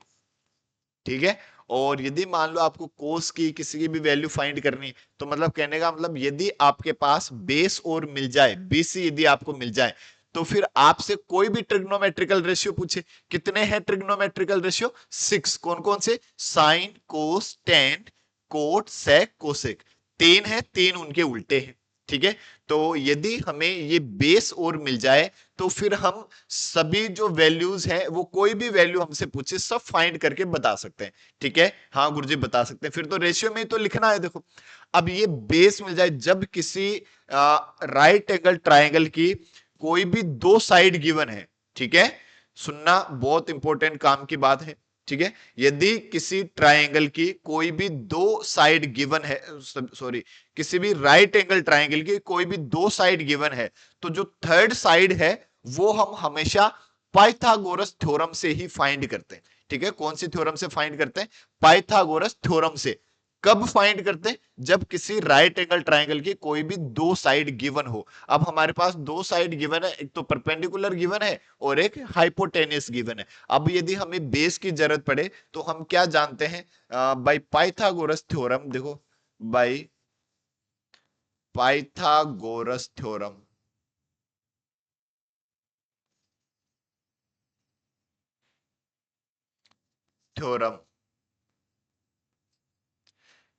ठीक है, और यदि मान लो आपको कोस की किसी की भी वैल्यू फाइंड करनी, तो मतलब कहने का मतलब यदि आपके पास बेस और मिल जाए, बीसी यदि आपको मिल जाए, तो फिर आपसे कोई भी ट्रिग्नोमेट्रिकल रेशियो पूछे, कितने हैं ट्रिग्नोमेट्रिकल रेशियो, 6। कौन कौन से, sine cos tan cot sec cosec, तीन है, तीन उनके उल्टे हैं। ठीक है, तो यदि हमें ये बेस और मिल जाए तो फिर हम सभी जो वैल्यूज हैं वो कोई भी वैल्यू हमसे पूछे सब फाइंड करके बता सकते हैं। ठीक है, हाँ गुरुजी बता सकते हैं। फिर तो रेशियो में ही तो लिखना है। देखो अब ये बेस मिल जाए जब किसी राइट एंगल ट्राइंगल की कोई भी दो साइड गिवन है। ठीक है, सुनना बहुत इंपॉर्टेंट काम की बात है। ठीक है, यदि किसी ट्राइंगल की कोई भी दो साइड गिवन है, सॉरी, किसी भी राइट एंगल ट्राइंगल की कोई भी दो साइड गिवन है, तो जो थर्ड साइड है वो हम हमेशा पाइथागोरस थ्योरम से ही फाइंड करते हैं। ठीक है, कौन सी थ्योरम से फाइंड करते हैं? पाइथागोरस थ्योरम से। कब फाइंड करते हैं? जब किसी राइट एंगल ट्राइंगल की कोई भी दो साइड गिवन हो। अब हमारे पास दो साइड गिवन है, एक तो परपेंडिकुलर गिवन है और एक हाइपोटेनियस गिवन है। अब यदि हमें बेस की जरूरत पड़े तो हम क्या जानते हैं? By Pythagoras theorem. देखो बाय पाइथागोरस थ्योरम, थ्योरम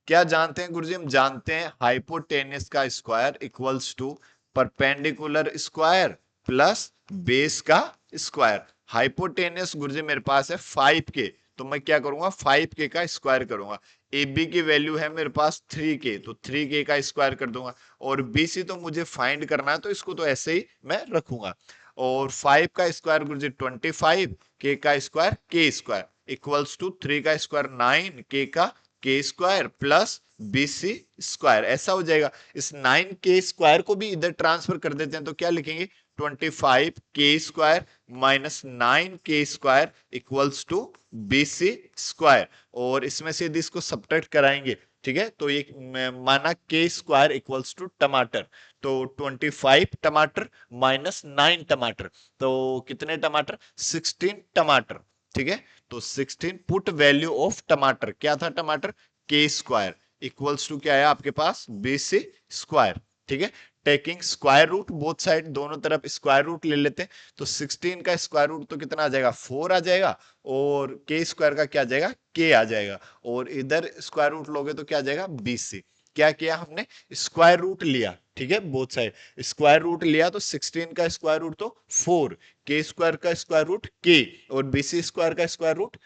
क्या जानते हैं गुरुजी? हम जानते हैं हाइपोटेनस का square equals to perpendicular square plus base का स्क्वायर। हाइपोटेनस गुरुजी मेरे पास है 5k, तो मैं क्या करूंगा 5k का स्क्वायर करूंगा। ए बी की वैल्यू है मेरे पास 3k, तो 3k का स्क्वायर कर दूंगा। और BC तो मुझे फाइंड करना है तो इसको तो ऐसे ही मैं रखूंगा। और 5 का स्क्वायर गुरुजी 25, k का square k square equals to 3 का स्क्वायर 9, k का के स्क्वायर प्लस BC स्क्वायर। ऐसा हो जाएगा। इस 9k स्क्वायर को भी इधर ट्रांसफर कर देते हैं तो क्या लिखेंगे? 25k square minus 9k square equals to BC square. और इसमें से यदि इसको सब्ट्रैक्ट कराएंगे, ठीक है, तो ये माना k स्क्वायर इक्वल्स टू टमाटर, तो 25 टमाटर माइनस 9 टमाटर, तो कितने टमाटर? 16 टमाटर। ठीक है, तो 16 पुट वैल्यू ऑफ टमाटर क्या था? टमाटर के स्क्वायर इक्वल्स टू क्या है आपके पास? BC square. ठीक है, taking square root both side, दोनों तरफ स्क्वायर रूट ले लेते हैं, तो 16 का स्क्वायर रूट तो कितना आ जाएगा? 4 आ जाएगा। और के स्क्वायर का क्या आ जाएगा? के आ जाएगा। और इधर स्क्वायर रूट लोगे तो क्या आ जाएगा? BC। क्या किया हमने? स्क्वायर रूट लिया। ठीक है, बोथ साइड स्क्वायर रूट लिया, तो 16 का स्क्वायर रूट तो 4, के स्क्वायर का स्क्वायर रूट के, और BC स्क्वायर का स्क्वायर रूट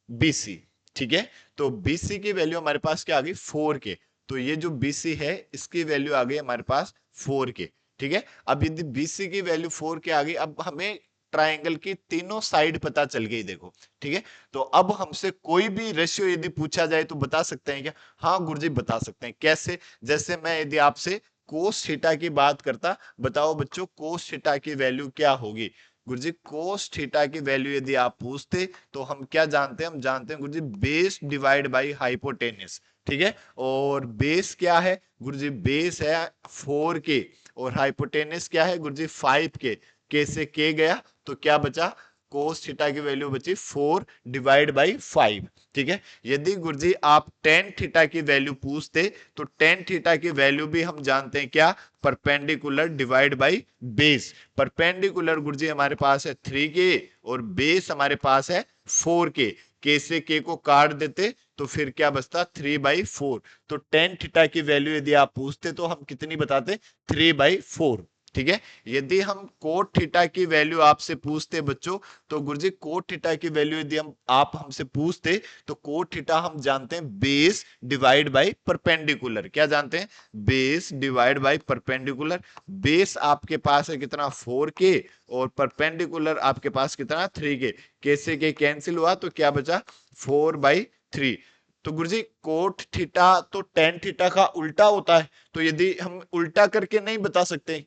BC। ठीक है, तो BC की वैल्यू हमारे पास क्या आ गई? 4k। तो ये जो BC है इसकी वैल्यू आ गई हमारे पास 4k। ठीक है, अब यदि BC की वैल्यू 4k आ गई, अब हमें ट्राइंगल की तीनों साइड पता चल गई। देखो ठीक है, तो अब हमसे कोई भी रेशियो यदि पूछा जाए तो बता सकते हैं क्या? हाँ गुरुजी बता सकते हैं। कैसे? जैसे मैं यदि आपसे कोस थीटा की बात करता, बताओ बच्चों कोस थीटा की वैल्यू क्या होगी? गुरुजी कोस थीटा की वैल्यू यदि आप पूछते तो हम क्या जानते हैं? हम जानते हैं गुरुजी बेस डिवाइड बाई हाइपोटेनस। ठीक है, और बेस क्या है गुरुजी? बेस है 4k, और हाइपोटेनस क्या है गुरुजी? 5k। के से के गया तो क्या बचा? कोस थीटा की वैल्यू बची 4 डिवाइड बाई 5। ठीक है, यदि गुरुजी आप टेन थीटा की वैल्यू पूछते तो टेन थीटा की वैल्यू भी हम जानते हैं क्या? Perpendicular divide by base. Perpendicular गुरुजी हमारे पास है 3k और बेस हमारे पास है 4k। के से के को काट देते तो फिर क्या बचता? 3/4। तो टेन थीटा की वैल्यू यदि आप पूछते तो हम कितनी बताते? 3/4। ठीक है, यदि हम कोट थीटा की वैल्यू आपसे पूछते बच्चों, तो गुरुजी कोट थीटा की वैल्यू यदि आप हमसे पूछते तो कोट थीटा हम जानते हैं बेस डिवाइड बाय परपेंडिकुलर। क्या जानते हैं? Base divide by perpendicular. Base आपके पास है कितना? 4k, और परपेंडिकुलर आपके पास कितना? 3k। के से के कैंसिल हुआ तो क्या बचा? 4/3। तो गुरुजी कोट थीटा तो टेन थीटा का उल्टा होता है, तो यदि हम उल्टा करके नहीं बता सकते?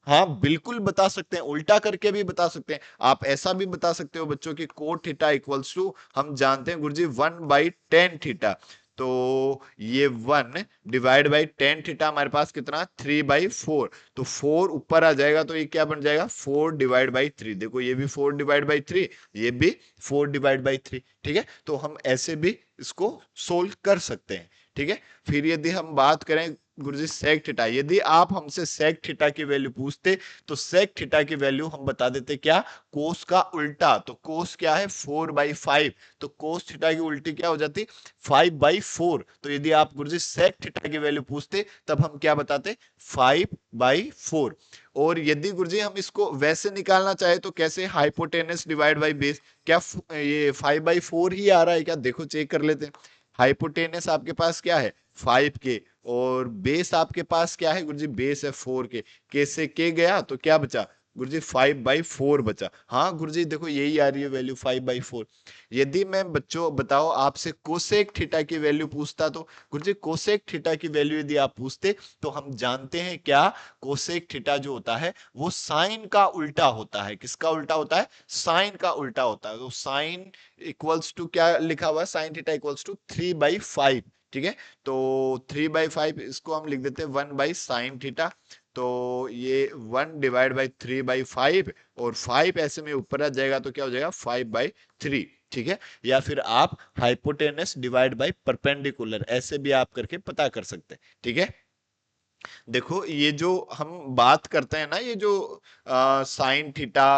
हाँ बिल्कुल बता सकते हैं, उल्टा करके भी बता सकते हैं। आप ऐसा भी बता सकते हो बच्चों की कोट थीटा इक्वल्स टू, हम जानते हैं गुरुजी 1/10 थीटा, तो ये 1 डिवाइड बाई 10 थीटा हमारे पास कितना? 3/4। तो 4 ऊपर आ जाएगा तो ये क्या बन जाएगा? 4 डिवाइड बाई 3। देखो ये भी 4 डिवाइड बाई 3, ये भी 4 डिवाइड बाई 3। ठीक है, तो हम ऐसे भी इसको सोल्व कर सकते हैं। ठीक है। फिर यदि हम बात करें गुरुजी सेक थीटा, यदि आप हमसे सेक थीटा की वैल्यू पूछते तो सेक थीटा की वैल्यू हम बता देते क्या, कोस का उल्टा। तो कोस क्या है 4/5, तो कोस थीटा की उल्टी क्या हो जाती 5/4। तो यदि आप गुरुजी सेक थीटा की वैल्यू पूछते तब हम क्या बताते 5/4। और यदि गुरुजी हम इसको वैसे निकालना चाहे तो कैसे, हाइपोटेनस डिवाइड बाई बेस। क्या ये 5/4 ही आ रहा है क्या, देखो चेक कर लेते हैं। हाइपोटेनस आपके पास क्या है 5 के, और बेस आपके पास क्या है गुरुजी, बेस है 4 के। के से के गया तो क्या बचा गुरुजी 5/4 बचा। हाँ गुरुजी देखो यही आ रही है वैल्यू 5/4। यदि मैं बच्चों बताओ आपसे कोसेक थीटा की वैल्यू पूछता तो गुरुजी कोसेक थीटा की वैल्यू यदि आप पूछते तो हम जानते हैं क्या, कोसेक थीटा जो होता है वो साइन का उल्टा होता है। किसका उल्टा होता है, साइन का उल्टा होता है। तो साइन इक्वल्स टू क्या लिखा हुआ है, साइन थीटा इक्वल्स टू 3/5। ठीक है, तो 3/5 इसको हम लिख देते हैं 1/साइन थीटा। तो ये 1/3/5, और 5 ऐसे में ऊपर आ जाएगा तो क्या हो जाएगा 5/3। ठीक है, या फिर आप हाइपोटेनस डिवाइड बाय परपेंडिकुलर ऐसे भी आप करके पता कर सकते हैं। ठीक है, देखो ये जो हम बात करते हैं ना, ये जो साइन थीटा,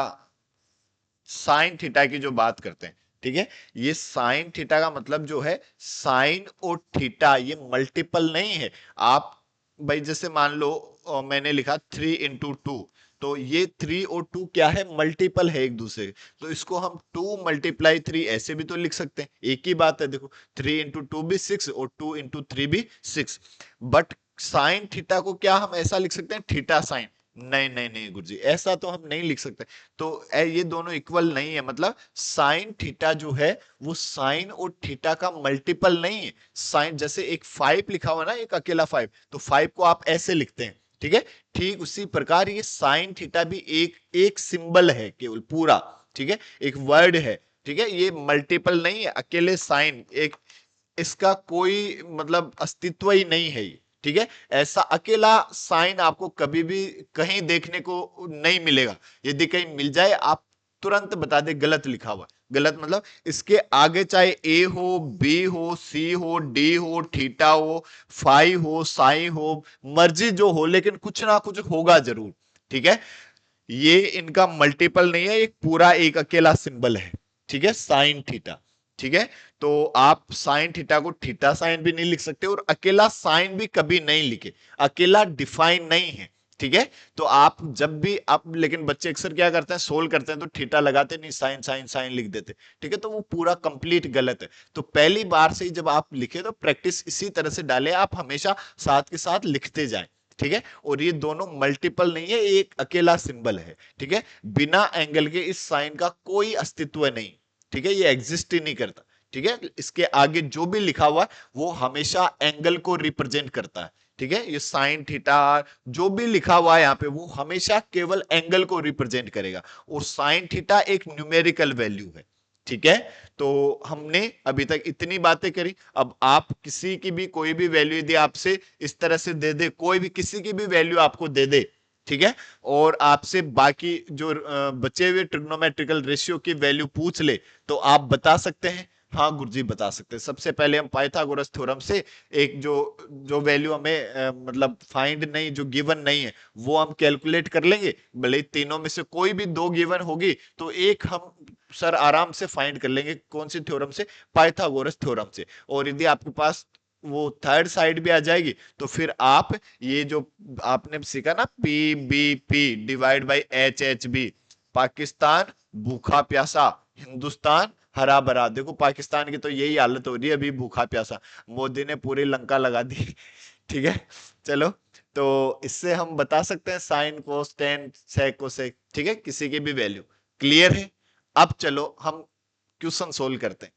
साइन थीटा की जो बात करते हैं, ठीक है, ये साइन थीटा का मतलब जो है साइन और थीटा ये मल्टीपल नहीं है। आप भाई जैसे मान लो मैंने लिखा 3 × 2, तो ये 3 और 2 क्या है, मल्टीपल है एक दूसरे के। तो इसको हम 2 × 3 ऐसे भी तो लिख सकते हैं, एक ही बात है। देखो 3 × 2 भी 6 और 2 × 3 भी 6। बट साइन थीटा को क्या हम ऐसा लिख सकते हैं थीटा साइन, नहीं नहीं नहीं गुरुजी ऐसा तो हम नहीं लिख सकते। तो ये दोनों इक्वल नहीं है, मतलब साइन थीटा जो है वो साइन और थीटा का मल्टीपल नहीं है। साइन जैसे एक 5 लिखा हुआ ना, एक अकेला 5, तो 5 को आप ऐसे लिखते हैं। ठीक है, ठीक उसी प्रकार ये साइन थीटा भी एक एक सिंबल है केवल पूरा। ठीक है, एक वर्ड है। ठीक है, ये मल्टीपल नहीं है, अकेले साइन एक, इसका कोई मतलब अस्तित्व ही नहीं है ये। ठीक है, ऐसा अकेला साइन आपको कभी भी कहीं देखने को नहीं मिलेगा। यदि कहीं मिल जाए आप तुरंत बता दे गलत लिखा हुआ। गलत मतलब इसके आगे चाहे ए हो, बी हो, सी हो, डी हो, थीटा हो, फाई हो, साई हो, मर्जी जो हो, लेकिन कुछ ना कुछ होगा जरूर। ठीक है, ये इनका मल्टीपल नहीं है, एक पूरा एक अकेला सिंबल है। ठीक है, साइन थीटा। ठीक है, तो आप साइन थीटा को थीटा साइन भी नहीं लिख सकते, और अकेला साइन भी कभी नहीं लिखे, अकेला डिफाइन नहीं है। ठीक है, तो आप जब भी आप, लेकिन बच्चे अक्सर क्या करते हैं सोल्व करते हैं तो थीटा लगाते नहीं, साइन साइन साइन लिख देते। ठीक है, तो वो पूरा कंप्लीट गलत है। तो पहली बार से ही जब आप लिखे तो प्रैक्टिस इसी तरह से डालें, आप हमेशा साथ के साथ लिखते जाएं। ठीक है, और ये दोनों मल्टीपल नहीं है, एक अकेला सिंबल है। ठीक है, बिना एंगल के इस साइन का कोई अस्तित्व नहीं। ठीक है, ये एग्जिस्ट ही नहीं करता। ठीक है, इसके आगे जो भी लिखा हुआ है वो हमेशा एंगल को रिप्रेजेंट करता है। ठीक है, ये साइन थीटा जो भी लिखा हुआ है यहाँ पे वो हमेशा केवल एंगल को रिप्रेजेंट करेगा, और साइन थीटा एक न्यूमेरिकल वैल्यू है। ठीक है, तो हमने अभी तक इतनी बातें करी। अब आप किसी की भी कोई भी वैल्यू यदि आपसे इस तरह से दे दे, कोई भी किसी की भी वैल्यू आपको दे दे, ठीक है, और आपसे बाकी जो बचे हुए ट्रिग्नोमेट्रिकल रेशियो की वैल्यू पूछ ले, तो आप बता सकते हैं। हाँ गुरुजी बता सकते हैं। सबसे पहले हम पाइथागोरस थ्योरम से एक जो जो वैल्यू हमें मतलब फाइंड नहीं, जो गिवन नहीं है वो हम कैलकुलेट कर लेंगे। भले ही तीनों में से कोई भी दो गिवन होगी तो एक हम सर आराम से फाइंड कर लेंगे। कौन सी थ्योरम से, पाइथागोरस थ्योरम से। और यदि आपके पास वो थर्ड साइड भी आ जाएगी तो फिर आप ये जो आपने सीखा ना P B P divide by H H B, Pakistan भूखा प्यासा, हिंदुस्तान हरा भरा। देखो पाकिस्तान की तो यही हालत हो रही है अभी, भूखा प्यासा। मोदी ने पूरी लंका लगा दी। ठीक है, चलो, तो इससे हम बता सकते हैं sine cos tan sec cosec. ठीक है, किसी की भी वैल्यू क्लियर है। अब चलो हम क्वेश्चन सोल्व करते हैं।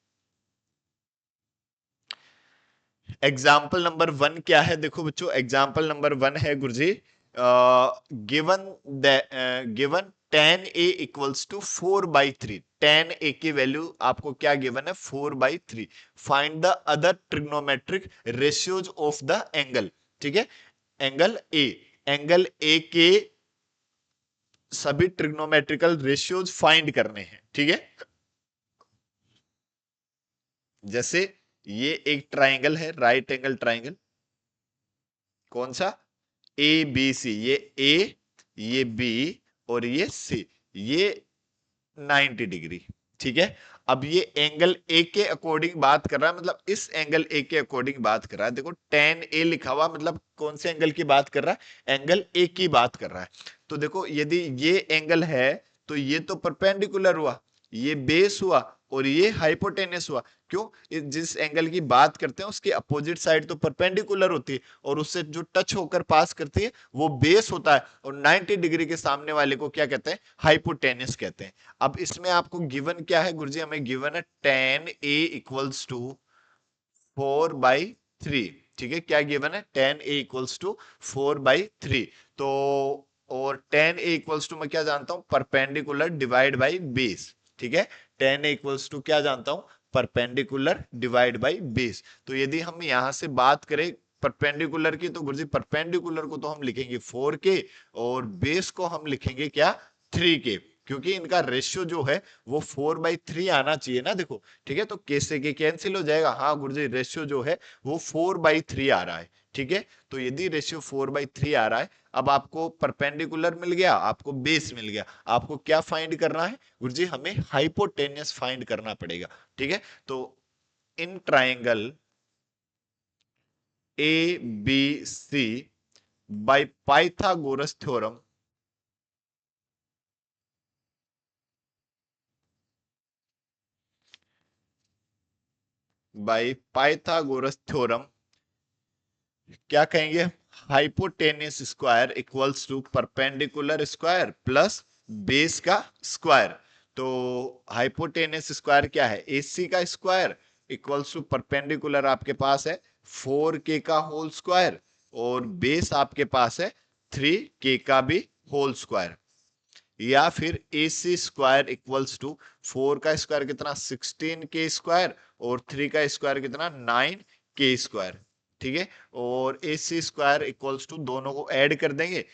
एग्जाम्पल नंबर 1 क्या है, देखो बच्चों एग्जाम्पल नंबर 1 है गुरुजी, given given tan a equals to 4/3। tan a की वैल्यू आपको क्या गिवन है 4/3। Find the other trigonometric ratios of the angle. ठीक है, एंगल ए, एंगल ए के सभी ट्रिग्नोमेट्रिकल रेशियोज फाइंड करने हैं। ठीक है, जैसे ये एक ट्राइंगल है, राइट एंगल ट्राइंगल, कौन सा, ए बी सी, ये बी और ये सी, ये 90 डिग्री, ठीक है। अब ये एंगल ए के अकॉर्डिंग बात कर रहा है, मतलब इस एंगल ए के अकॉर्डिंग बात कर रहा है। देखो टेन ए लिखा हुआ, मतलब कौन से एंगल की बात कर रहा है, एंगल ए की बात कर रहा है। तो देखो यदि ये एंगल है तो ये तो परपेंडिकुलर हुआ, ये बेस हुआ और ये हाइपोटेनस हुआ। क्यों, जिस एंगल की बात करते हैं उसकी अपोजिट साइड तो परपेंडिकुलर होती है और उससे जो टच होकर पास करती है वो बेस होता है, और 90 डिग्री के सामने वाले को क्या कहते हैं, हाइपोटेनस कहते हैं। अब इसमें आपको गिवन क्या है गुरुजी, हमें गिवन है tan a इक्वल्स टू 4/3, ठीक है। क्या गिवन है, tan a इक्वल्स टू 4/3। तो और tan a इक्वल्स टू मैं क्या जानता हूं, परपेंडिकुलर डिवाइड बाई बेस, ठीक है। tan a इक्वल्स टू क्या जानता हूं, परपेंडिकुलर डिवाइड बाई बेस। तो यदि हम यहां से बात करें परपेंडिकुलर की, तो गुरुजी परपेंडिकुलर को तो हम लिखेंगे 4 के और बेस को हम लिखेंगे क्या, 3 के, क्योंकि इनका रेशियो जो है वो 4/3 आना चाहिए ना। देखो ठीक है, तो के से के कैंसिल हो जाएगा। हाँ गुरुजी, रेशियो जो है वो 4/3 आ रहा है, ठीक है। तो यदि रेशियो 4/3 आ रहा है, अब आपको परपेंडिकुलर मिल गया, आपको बेस मिल गया, आपको क्या फाइंड करना है गुरुजी, हमें हाइपोटेनस फाइंड करना पड़ेगा, ठीक है। तो in triangle A B C by Pythagoras theorem, by Pythagoras theorem क्या कहेंगे, hypotenuse square equals to perpendicular square plus base का स्क्वायर। तो हाइपोटेनस स्क्वायर क्या है, एसी का स्क्वायर इक्वल्स टू परपेंडिकुलर आपके पास है 4k का होल स्क्वायर और बेस आपके पास है 3k का भी होल स्क्वायर। या फिर A C square equals to 4 का स्क्वायर कितना 16k स्क्वायर और 3 का स्क्वायर कितना 9k स्क्वायर, ठीक है। और A C square equals to दोनों को ऐड कर देंगे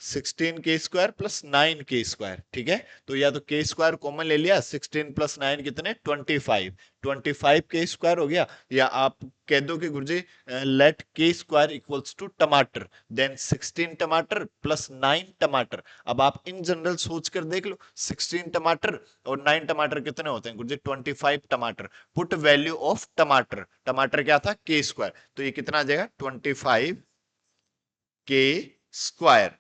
16k square plus 9k square, ठीक है। तो या तो के स्क्वायर कॉमन ले लिया, 16 प्लस 9 कितने 25, 25k स्क्वायर हो गया। या आप कह दो कि गुरुजी लेट के स्क्वायर इक्वल्स टू टमाटर, देन 16 टमाटर प्लस 9 टमाटर। अब आप इन जनरल सोच कर देख लो, 16 टमाटर और 9 टमाटर कितने होते हैं गुरुजी, 25 टमाटर। पुट वैल्यू ऑफ टमाटर, टमाटर क्या था के स्क्वायर, तो ये कितना आ जाएगा 25k स्क्वायर,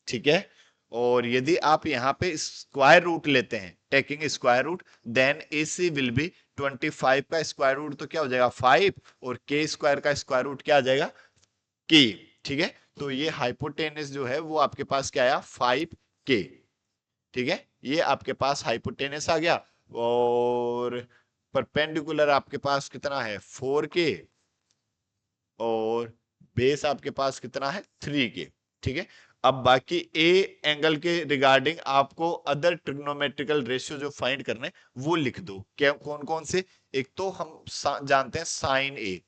ठीक है। और यदि आप यहां पे स्क्वायर रूट लेते हैं, taking square root, then AC will be 25 का स्क्वायर रूट तो क्या हो जाएगा 5 और के स्क्वायर का स्क्वायर रूट क्या आ जाएगा k, ठीक है। तो ये हाइपोटेनस जो है वो आपके पास क्या आया 5k, ठीक है। ये आपके पास हाइपोटेनस आ गया और परपेंडिकुलर आपके पास कितना है 4k और बेस आपके पास कितना है 3k, ठीक है। अब बाकी ए एंगल के रिगार्डिंग आपको अदर ट्रिग्नोमेट्रिकल रेशियो जो फाइंड करने वो लिख दो, क्या कौन कौन से। एक तो हम जानते हैं साइन ए,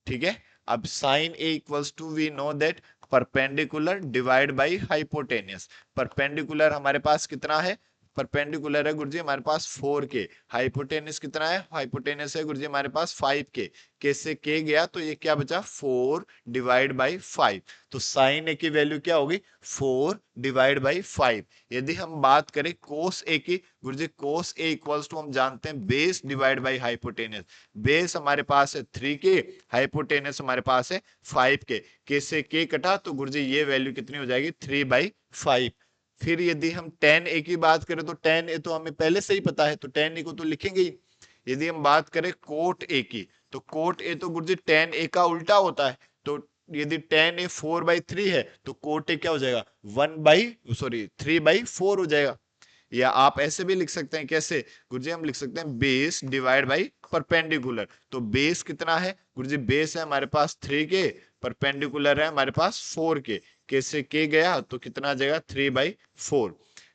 ठीक है। अब sine A equals to we know that perpendicular divide by hypotenuse. Perpendicular हमारे पास कितना है, परपेंडिकुलर है गुरुजी हमारे पास 4k, हाइपोटेनियस कितना है, हाइपोटेनियस है गुरुजी हमारे पास 5k, के से के गया तो ये क्या बचा 4 डिवाइड बाई 5। तो साइन ए की वैल्यू क्या होगी 4 डिवाइड बाई 5। यदि हम बात करें कोस ए की गुरुजी, कोस ए इक्वल्स टू हम जानते हैं base divide by hypotenuse. Base हमारे पास है 3k, हाइपोटेनस हमारे पास है 5k, के से के कटा तो गुरुजी ये वैल्यू कितनी हो जाएगी 3/5। फिर यदि हम tan a की बात करें तो tan a तो हमें पहले से ही पता है, तो tan a को तो लिखेंगे ही। यदि हम बात करें कोट a की, तो कोट a तो गुरुजी tan a का उल्टा होता है। तो यदि tan a 4/3 है तो कोट a क्या हो जाएगा 3/4 हो जाएगा। या आप ऐसे भी लिख सकते हैं, कैसे गुरुजी, हम लिख सकते हैं बेस डिवाइड बाई परपेंडिकुलर। तो बेस कितना है गुरुजी, बेस है हमारे पास 3k, परपेंडिकुलर है हमारे पास 4k, के से के गया तो कितना आ जाएगा 3/4।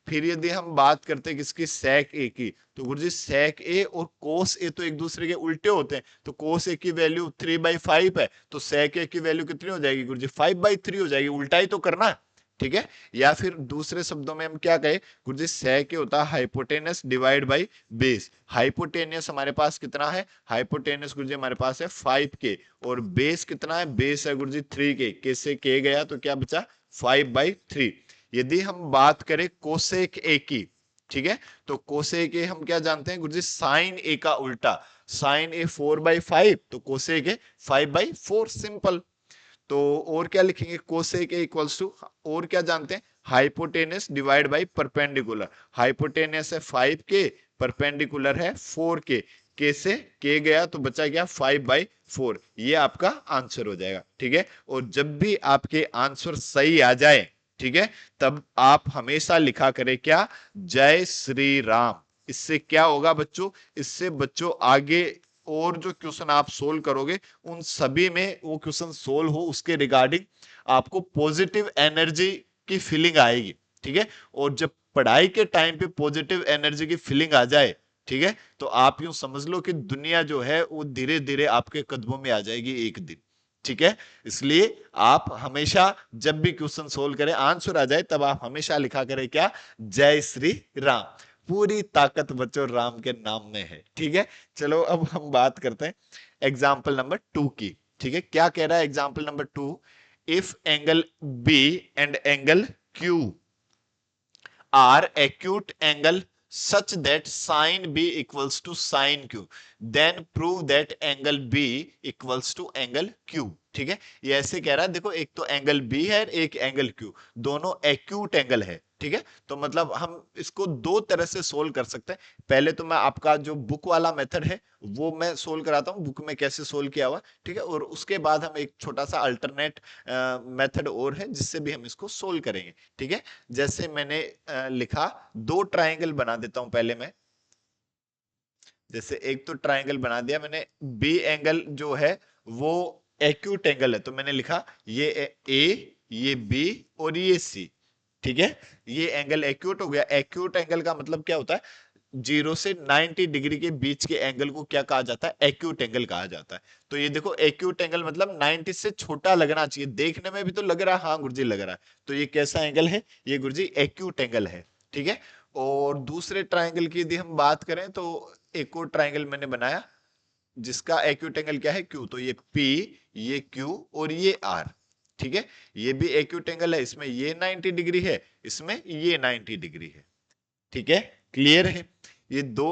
फिर यदि हम बात करते हैं किसकी, sec a की, तो गुरुजी sec a और cos a तो एक दूसरे के उल्टे होते हैं। तो cos a की वैल्यू 3/5 है तो sec a की वैल्यू कितनी हो जाएगी गुरुजी 5/3 हो जाएगी, उल्टा ही तो करना है। ठीक है। या फिर दूसरे शब्दों में हम क्या कहें गुरुजी, sec होता है hypotenuse divide by base. Hypotenuse हमारे पास कितना है, हाइपोटेनस गुरुजी हमारे पास है 5k, और बेस कितना है, बेस है गुरुजी 3k, k से k गया तो क्या बचा 5/3। यदि हम बात करें कोसेक ए की, ठीक है, तो कोसेक ए हम क्या जानते हैं गुरुजी, साइन ए का उल्टा, साइन ए 4/5, तो कोसेक ए 5/4, सिंपल। तो और क्या लिखेंगे, कोसेक ए इक्वल्स टू, और क्या जानते हैं, hypotenuse divide by perpendicular. Hypotenuse है 5k, परपेंडिकुलर है 4k, k से k गया तो बचा गया 5/4, ये आपका आंसर हो जाएगा। ठीक है, और जब भी आपके आंसर सही आ जाए, ठीक है, तब आप हमेशा लिखा करें क्या, जय श्री राम। इससे क्या होगा बच्चों, इससे बच्चों आगे और जो क्वेश्चन आप सोल्व करोगे उन सभी में वो क्वेश्चन सोल्व हो उसके रिगार्डिंग आपको पॉजिटिव एनर्जी की फीलिंग आएगी। ठीक है, और जब पढ़ाई के टाइम पे पॉजिटिव एनर्जी की फीलिंग आ जाए, ठीक है, तो आप यूं समझ लो कि दुनिया जो है वो धीरे धीरे आपके कदमों में आ जाएगी एक दिन। ठीक है, इसलिए आप हमेशा जब भी क्वेश्चन सोल्व करें, आंसर आ जाए, तब आप हमेशा लिखा करें क्या, जय श्री राम। पूरी ताकत बच्चों राम के नाम में है। ठीक है, चलो अब हम बात करते हैं एग्जाम्पल नंबर 2 की। ठीक है, क्या कह रहा है example number 2, if angle B and angle Q are acute angle such that sin B equals to sin Q, then prove that angle B equals to angle Q। ठीक है, ये ऐसे कह रहा है, देखो एक तो एंगल B है, एक एंगल Q, दोनों एक्यूट एंगल है। ठीक है, तो मतलब हम इसको दो तरह से सोल्व कर सकते हैं। पहले तो मैं आपका जो बुक वाला मेथड है वो मैं सोल्व कराता हूँ, बुक में कैसे सोल्व किया हुआ। ठीक है, और उसके बाद हम एक छोटा सा अल्टरनेट मेथड और है जिससे भी हम इसको सोल्व करेंगे। ठीक है, जैसे मैंने लिखा, दो ट्राइंगल बना देता हूं पहले मैं। जैसे एक तो ट्राइंगल बना दिया मैंने, बी एंगल जो है वो एक्यूट एंगल है, तो मैंने लिखा ये ए, ये बी और ये सी। ठीक है, ये एंगल एक्यूट हो गया। एक्यूट एंगल का मतलब क्या होता है, 0 से 90 डिग्री के बीच के एंगल को क्या कहा जाता है, एक्यूट एंगल कहा जाता है। तो ये देखो एक्यूट एंगल मतलब 90 से छोटा लगना चाहिए, देखने में भी तो लग रहा है, हाँ गुरुजी लग रहा है, तो ये कैसा एंगल है, ये गुरुजी एक्यूट एंगल है। ठीक है, और दूसरे ट्राइंगल की यदि हम बात करें तो एक और ट्राइंगल मैंने बनाया जिसका एक्यूट एंगल क्या है, क्यू, तो ये पी, ये क्यू और ये आर। ठीक है, ये भी एक्यूट एंगल है, इसमें ये 90 डिग्री है, इसमें ये 90 डिग्री है। ठीक है, क्लियर है, ये दो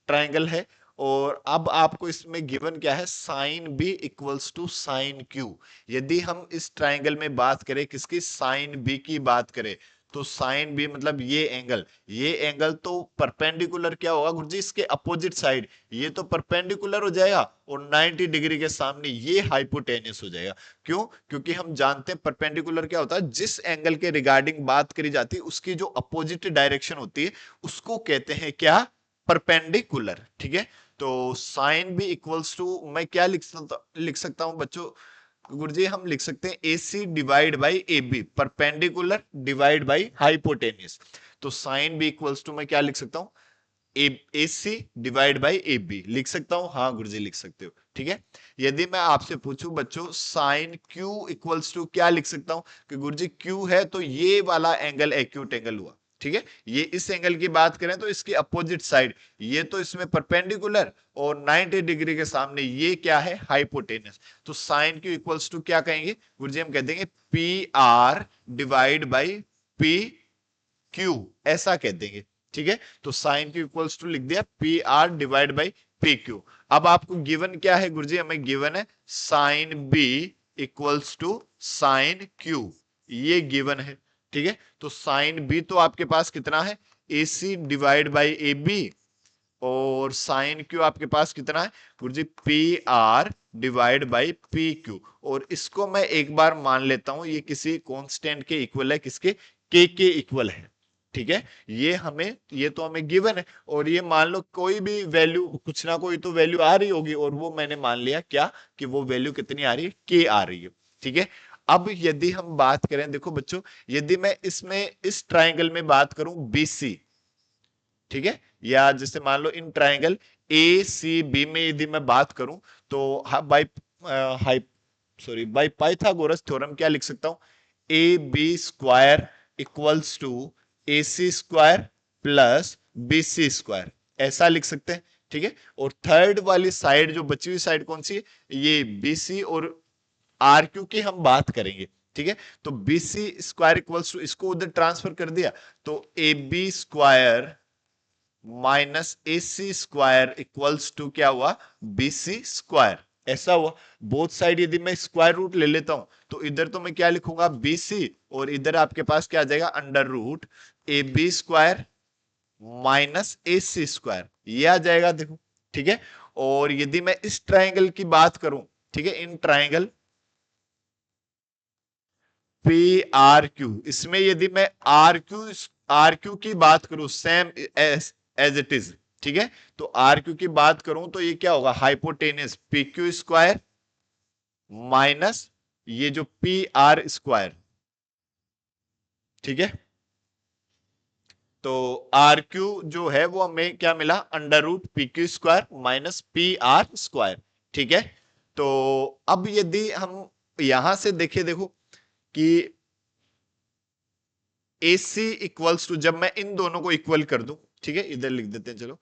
ट्राइंगल है। और अब आपको इसमें गिवन क्या है, sine B equals to sine Q. यदि हम इस ट्राइंगल में बात करें किसकी, साइन बी की बात करें, तो साइन बी मतलब ये एंगल तो परपेंडिकुलर क्या होगा गुरुजी, इसके अपोजिट साइड, ये तो परपेंडिकुलर हो जाएगा, और 90 डिग्री के सामने ये हाइपोटेनियस हो जाएगा। क्यों, क्योंकि हम जानते हैं परपेंडिकुलर क्या होता है, जिस एंगल के रिगार्डिंग बात करी जाती है उसकी जो अपोजिट डायरेक्शन होती है उसको कहते हैं क्या, परपेंडिकुलर। ठीक है, तो साइन बी इक्वल्स टू मैं क्या लिख सकता हूं बच्चों, गुरुजी हम लिख सकते हैं A C divide by A B, perpendicular divide by hypotenuse. तो साइन बी इक्वल्स टू मैं क्या लिख सकता हूं, A C divide by A B लिख सकता हूं, हाँ गुरुजी लिख सकते हो। ठीक है, यदि मैं आपसे पूछूं बच्चों साइन क्यू इक्वल्स टू क्या लिख सकता हूं, कि गुरुजी क्यू है तो ये वाला एंगल एक्यूट एंगल हुआ। ठीक है, ये इस एंगल की बात करें तो इसकी अपोजिट साइड, ये तो इसमें परपेंडिकुलर, और 90 डिग्री के सामने ये क्या है, हाइपोटेनस। तो साइन क्यू इक्वल्स टू क्या कहेंगे गुरुजी, हम कह देंगे P R divide by P Q, ऐसा कह देंगे। ठीक है, तो साइन क्यू इक्वल्स टू लिख दिया P R divide by P Q. अब आपको गिवन क्या है गुरुजी, हमें गिवन है sine B equals to sine Q, ये गिवन है। ठीक है, तो साइन बी तो आपके पास कितना है, A C divide by A B, और साइन क्यू आपके पास कितना है गुरुजी, P R divide by P Q. और इसको मैं एक बार मान लेता हूं ये किसी कांस्टेंट के इक्वल है, किसके, के इक्वल है। ठीक है, ये तो हमें गिवन है, और ये मान लो कोई भी वैल्यू, कुछ ना कोई तो वैल्यू आ रही होगी, और वो मैंने मान लिया क्या, कि वो वैल्यू कितनी आ रही है, के आ रही है। ठीक है, अब यदि हम बात करें, देखो बच्चों, यदि मैं इसमें इस ट्राइंगल में बात करूं बीसी, ठीक है, या जैसे मान लो इन ट्राइंगल ए सी बी में यदि मैं बात करूं, तो by hi sorry by Pythagoras theorem क्या लिख सकता हूं, A B square equals to A C square plus B C square, ऐसा लिख सकते हैं। ठीक है, और थर्ड वाली साइड जो बची हुई साइड कौन सी है, ये बी सी और आर क्यू की हम बात करेंगे। ठीक है, तो B C square equals to, इसको उधर ट्रांसफर कर दिया तो A B square minus A C square equals to क्या हुआ, बी सी स्क्वायर, ऐसा हुआ। बोथ साइड यदि मैं स्क्वायर रूट ले लेता हूं तो इधर तो मैं क्या लिखूंगा, बी सी, और इधर आपके पास क्या आ जाएगा, under root A B square minus A C square, ये आ जाएगा देखो। ठीक है, और यदि मैं इस ट्राइंगल की बात करूं, ठीक है, in triangle P R Q, इसमें यदि मैं आर क्यू की बात करूं सेम एज इट इज, ठीक है, तो आर क्यू की बात करूं तो ये क्या होगा, hypotenuse P Q square minus ये जो पी आर स्क्वायर। ठीक है, तो आर क्यू जो है वो हमें क्या मिला, under root P Q square minus P R square. ठीक है, तो अब यदि हम यहां से देखें, देखो कि ए सी इक्वल्स टू, जब मैं इन दोनों को इक्वल कर दूं, ठीक है, इधर लिख देते हैं चलो,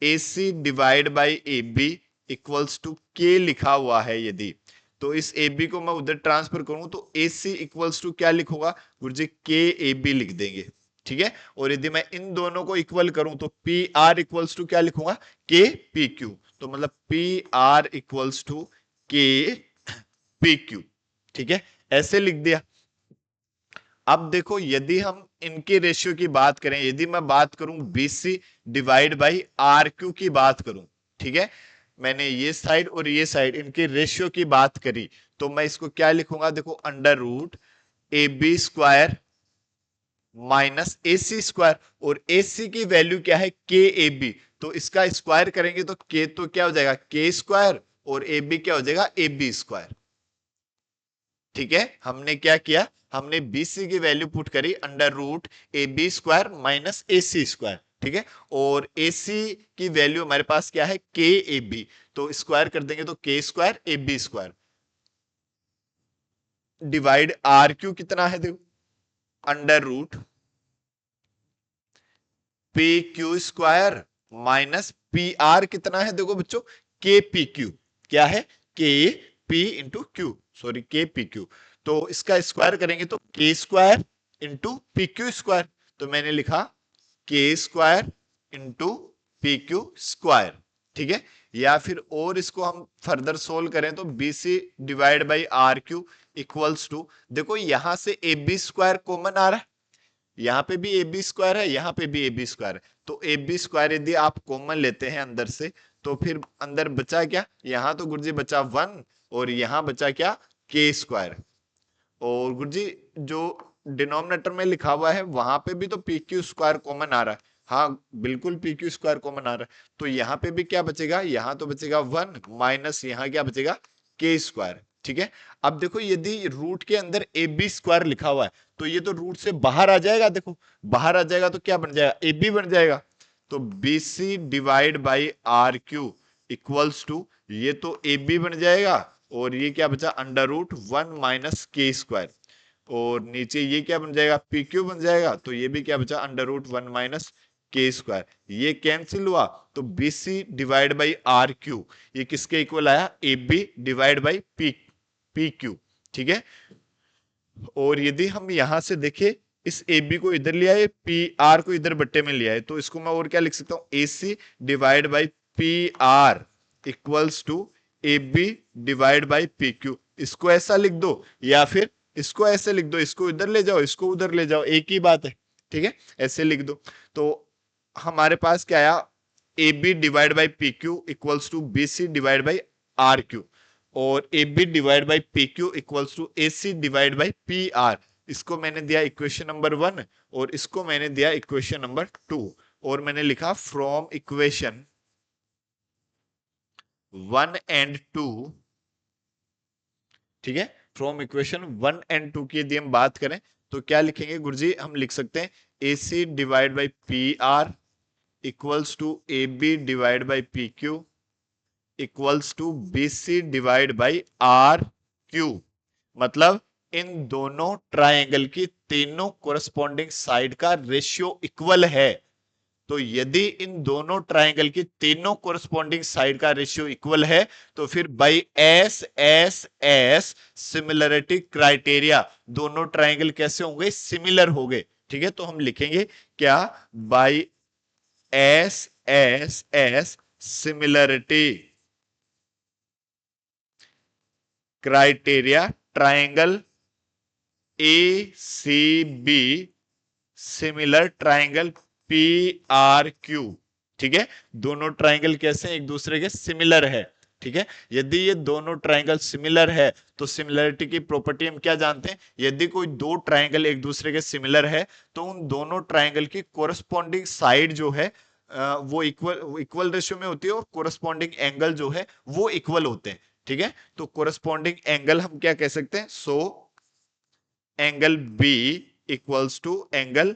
A C divide by A B equals to के लिखा हुआ है यदि, तो इस ए बी को मैं उधर ट्रांसफर करूं तो ए सी इक्वल्स टू क्या लिखूंगा गुरुजी, के ए बी लिख देंगे। ठीक है, और यदि मैं इन दोनों को इक्वल करूं तो पी आर इक्वल्स टू क्या लिखूंगा, के पी क्यू, तो मतलब पी आर इक्वल्स टू के पी क्यू। ठीक है, ऐसे लिख दिया। अब देखो यदि हम इनके रेशियो की बात करें, यदि मैं बात करूं BC divide by R Q की बात करूं, ठीक है, मैंने ये साइड और ये साइड इनके रेशियो की बात करी, तो मैं इसको क्या लिखूंगा, देखो under root A B square minus A C square, और ए सी की वैल्यू क्या है, के ए बी, तो इसका स्क्वायर करेंगे तो के तो क्या हो जाएगा, के स्क्वायर, और ए बी क्या हो जाएगा, ए बी स्क्वायर। ठीक है, हमने क्या किया, हमने बीसी की वैल्यू पुट करी under root A B square minus A C square. ठीक है, और ए सी की वैल्यू हमारे पास क्या है, के ए बी, तो स्क्वायर कर देंगे तो K square A B square divide R Q कितना है, देखो under root P Q square minus P R कितना है, देखो बच्चों, के पी क्यू, क्या है, के पी इंटू क्यू, सॉरी के पी क्यू, तो इसका स्क्वायर करेंगे तो K square into P Q square, तो मैंने लिखा के square into P Q square. ठीक है, या फिर और इसको हम फर्दर सोल्व करें तो B C divide by R Q equals to, देखो यहां से ए बी स्क्वायर कॉमन आ रहा है, यहाँ पे भी ए बी स्क्वायर है, यहाँ पे भी ए बी स्क्वायर है, तो ए बी स्क्वायर यदि आप कॉमन लेते हैं अंदर से तो फिर अंदर बचा क्या, यहाँ तो गुरुजी बचा वन, और यहाँ बचा क्या, के स्क्वायर, और गुरुजी जो डिनोमिनेटर में लिखा हुआ है वहां पे भी तो पी क्यू स्क्वायर कॉमन आ रहा है, हाँ बिल्कुल पी क्यू स्क्वायर कॉमन आ रहा है, तो यहाँ पे भी क्या बचेगा, यहाँ तो बचेगा वन माइनस यहाँ क्या बचेगा, के स्क्वायर। ठीक है, अब देखो यदि रूट के अंदर ए बी स्क्वायर लिखा हुआ है तो ये तो रूट से बाहर आ जाएगा, देखो बाहर आ जाएगा तो क्या बन जाएगा, ए बी बन जाएगा, तो B C divide by R Q equals to, ये तो ए बी बन जाएगा, और ये क्या बचा, under root one minus K square, और नीचे ये क्या बन जाएगा, पी क्यू बन जाएगा, तो ये भी क्या बचा, under root one minus K square, ये कैंसिल हुआ, तो B C divide by R Q ये किसके इक्वल आया, A B divide by P P Q. ठीक है, और यदि हम यहां से देखें, इस ए बी को इधर लिया है, पी आर को इधर बट्टे में लिया है, तो इसको मैं और क्या लिख सकता हूं, A C divide by P R equals to A B divide by P Q, इसको ऐसा लिख दो, या फिर इसको ऐसे लिख दो, इसको इधर ले जाओ, इसको उधर ले जाओ, एक ही बात है। ठीक है, ऐसे लिख दो, तो हमारे पास क्या आया, A B divide by P Q equals to B C divide by R Q, और A B divide by P Q equals to A C divide by P R, इसको मैंने दिया इक्वेशन नंबर वन, और इसको मैंने दिया equation number two, और मैंने लिखा from equation one and two. ठीक है, from equation one and two की यदि हम बात करें तो क्या लिखेंगे गुरुजी, हम लिख सकते हैं A C divide by P R equals to A B divide by P Q equals to B C divide by R Q, मतलब इन दोनों ट्रायंगल की तीनों कोरस्पॉन्डिंग साइड का रेशियो इक्वल है। तो यदि इन दोनों ट्रायंगल की तीनों कोरस्पॉन्डिंग साइड का रेशियो इक्वल है तो फिर by S S S similarity criteria दोनों ट्रायंगल कैसे होंगे, सिमिलर होंगे। ठीक है, तो हम लिखेंगे क्या, by S S S similarity criteria triangle A C B similar triangle P R Q. ठीक है, दोनों ट्रायंगल कैसे एक दूसरे के सिमिलर है। ठीक है, यदि ये दोनों ट्रायंगल सिमिलर है तो सिमिलरिटी की प्रॉपर्टी हम क्या जानते हैं, यदि कोई दो ट्रायंगल एक दूसरे के सिमिलर है तो उन दोनों ट्रायंगल की कोरस्पॉन्डिंग साइड जो है वो इक्वल रेशियो में होती है और कोरस्पॉन्डिंग एंगल जो है वो इक्वल होते हैं। ठीक है, तो कोरस्पॉन्डिंग एंगल हम क्या कह सकते हैं, so angle B equals to angle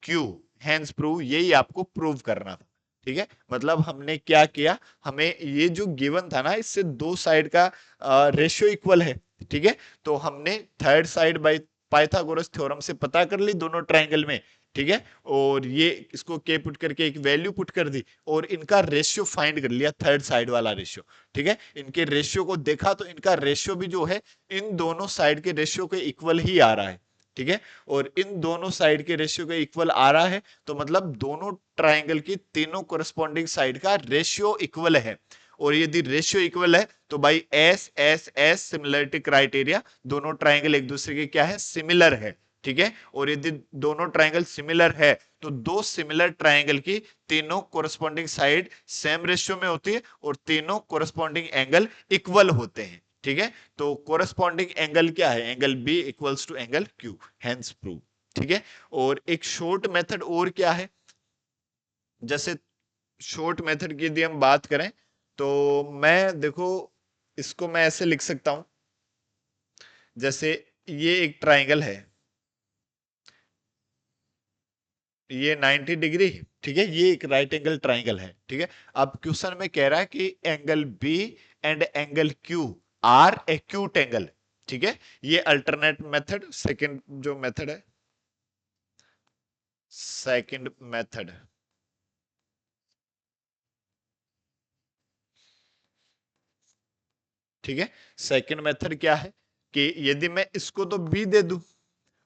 Q, hence prove, यही आपको प्रूव करना था। ठीक है, मतलब हमने क्या किया, हमें ये जो गिवन था ना इससे दो साइड का रेशियो इक्वल है। ठीक है, तो हमने third side by Pythagoras theorem से पता कर ली दोनों ट्रायंगल में। ठीक है, और ये इसको के पुट करके एक वैल्यू पुट कर दी और इनका रेशियो फाइंड कर लिया, थर्ड साइड वाला रेशियो। ठीक है, इनके रेशियो को देखा तो इनका रेशियो भी जो है इन दोनों साइड के रेशियो के इक्वल ही आ रहा है। ठीक है, और इन दोनों साइड के रेशियो के इक्वल आ रहा है तो मतलब दोनों ट्रायंगल की तीनों कोरस्पॉन्डिंग साइड का रेशियो इक्वल है। और यदि रेशियो इक्वल है तो भाई S S S similarity criteria दोनों ट्रायंगल एक दूसरे के क्या है, सिमिलर है। ठीक है, और यदि दोनों ट्रायंगल सिमिलर है तो दो सिमिलर ट्रायंगल की तीनों कोरस्पॉन्डिंग साइड सेम रेशियो में होती है और तीनों कोरस्पॉन्डिंग एंगल इक्वल होते हैं। ठीक है, तो कोरस्पॉन्डिंग एंगल क्या है, angle B equals to angle Q, hence prove. ठीक है, और एक शॉर्ट मेथड और क्या है, जैसे शॉर्ट मेथड की यदि हम बात करें तो मैं देखो इसको मैं ऐसे लिख सकता हूं, जैसे ये एक ट्राइंगल है, ये 90 डिग्री। ठीक है, ये एक राइट एंगल ट्राइंगल है। ठीक है, अब क्वेश्चन में कह रहा है कि angle B and angle Q are acute angle. ठीक है, ये अल्टरनेट मेथड, सेकंड जो मेथड है, सेकंड मेथड। ठीक है, सेकंड मेथड क्या है कि यदि मैं इसको तो बी दे दूं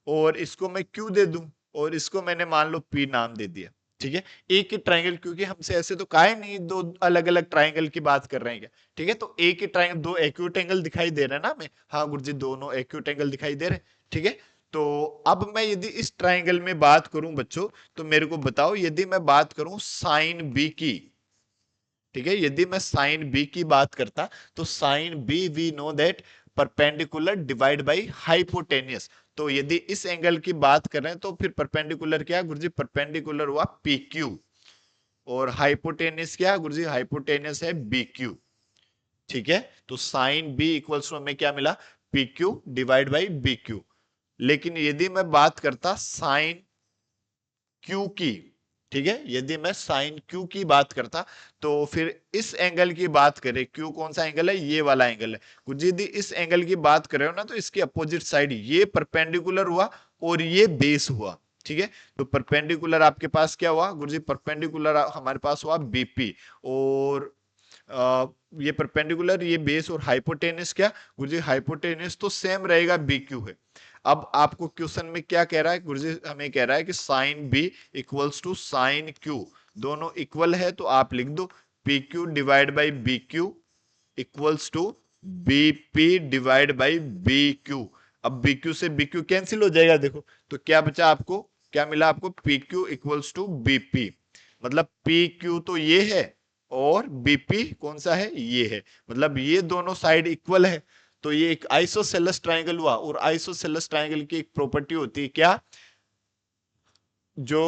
और इसको मैं क्यू दे दूं और इसको मैंने मान लो पी नाम दे दिया। ठीक है, एक ही ट्राइंगल, क्योंकि हमसे ऐसे तो काहे नहीं दो अलग अलग ट्राइंगल की बात कर रहे हैं क्या। ठीक है, तो एक ही ट्राइंगल, दो एक्यूट एंगल दिखाई दे रहे हैं ना हमें, हाँ गुरुजी दोनों एक्यूट एंगल दिखाई दे रहे हैं। ठीक है, तो अब मैं यदि इस ट्राइंगल में बात करूं बच्चों, तो मेरे को बताओ यदि मैं बात करूं साइन बी की। ठीक है, यदि मैं साइन बी की बात करता तो sine B we know that perpendicular divide by hypotenuse. तो यदि इस एंगल की बात करें तो फिर परपेंडिकुलर क्या गुरुजी, परपेंडिकुलर हुआ पी क्यू, और हाइपोटेनियस क्या गुरुजी, हाइपोटेनियस है बी क्यू। ठीक है, तो साइन बी इक्वल्स टू हमें क्या मिला, P Q divide by B Q. लेकिन यदि मैं बात करता साइन क्यू की, ठीक है, यदि मैं साइन क्यू की बात करता तो फिर इस एंगल की बात करें, क्यू कौन सा एंगल है, ये वाला एंगल है कुछ, यदि इस एंगल की बात कर रहे हो ना तो इसके अपोजिट साइड ये परपेंडिकुलर हुआ और ये बेस हुआ। ठीक है, तो परपेंडिकुलर आपके पास क्या हुआ गुरुजी, परपेंडिकुलर हमारे पास हुआ बीपी, और ये परपेंडिकुलर ये बेस, और हाइपोटेनस क्या गुरुजी, हाइपोटेनस तो सेम रहेगा बी क्यू है। अब आपको क्वेश्चन में क्या कह रहा है गुरुजी, हमें कह रहा है कि sine B equals to sine Q, दोनों इक्वल है तो आप लिख दो P Q divide by B Q equals to BP divide by B Q. अब बी क्यू से बी क्यू कैंसिल हो जाएगा, देखो तो क्या बचा आपको, क्या मिला आपको, P Q equals to BP, मतलब पी क्यू तो ये है और बीपी कौन सा है, ये है, मतलब ये दोनों साइड इक्वल है। तो ये एक आइसोसेलेस ट्राइंगल हुआ, और आइसोसेलेस ट्राइंगल की एक प्रॉपर्टी होती है क्या, जो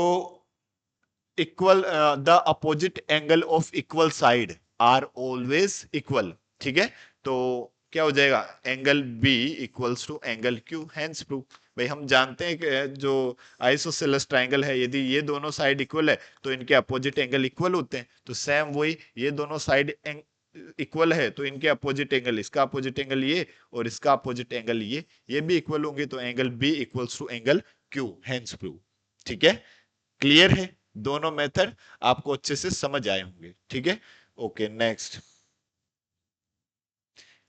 equal the opposite angle of equal side are always equal. ठीक है, तो क्या हो जाएगा, angle B equals to angle Q, hence proof. भाई हम जानते हैं कि जो आइसोसेलेस ट्राइंगल है यदि ये दोनों साइड इक्वल है तो इनके अपोजिट एंगल इक्वल होते हैं, तो सेम वही ये दोनों साइड इक्वल है तो इनके अपोजिट एंगल, इसका अपोजिट एंगल ये और इसका अपोजिट एंगल ये भी इक्वल होंगे, तो angle B equals to angle Q, hence prove. ठीक है, क्लियर है, दोनों मेथड आपको अच्छे से समझ आए होंगे। ठीक है, okay next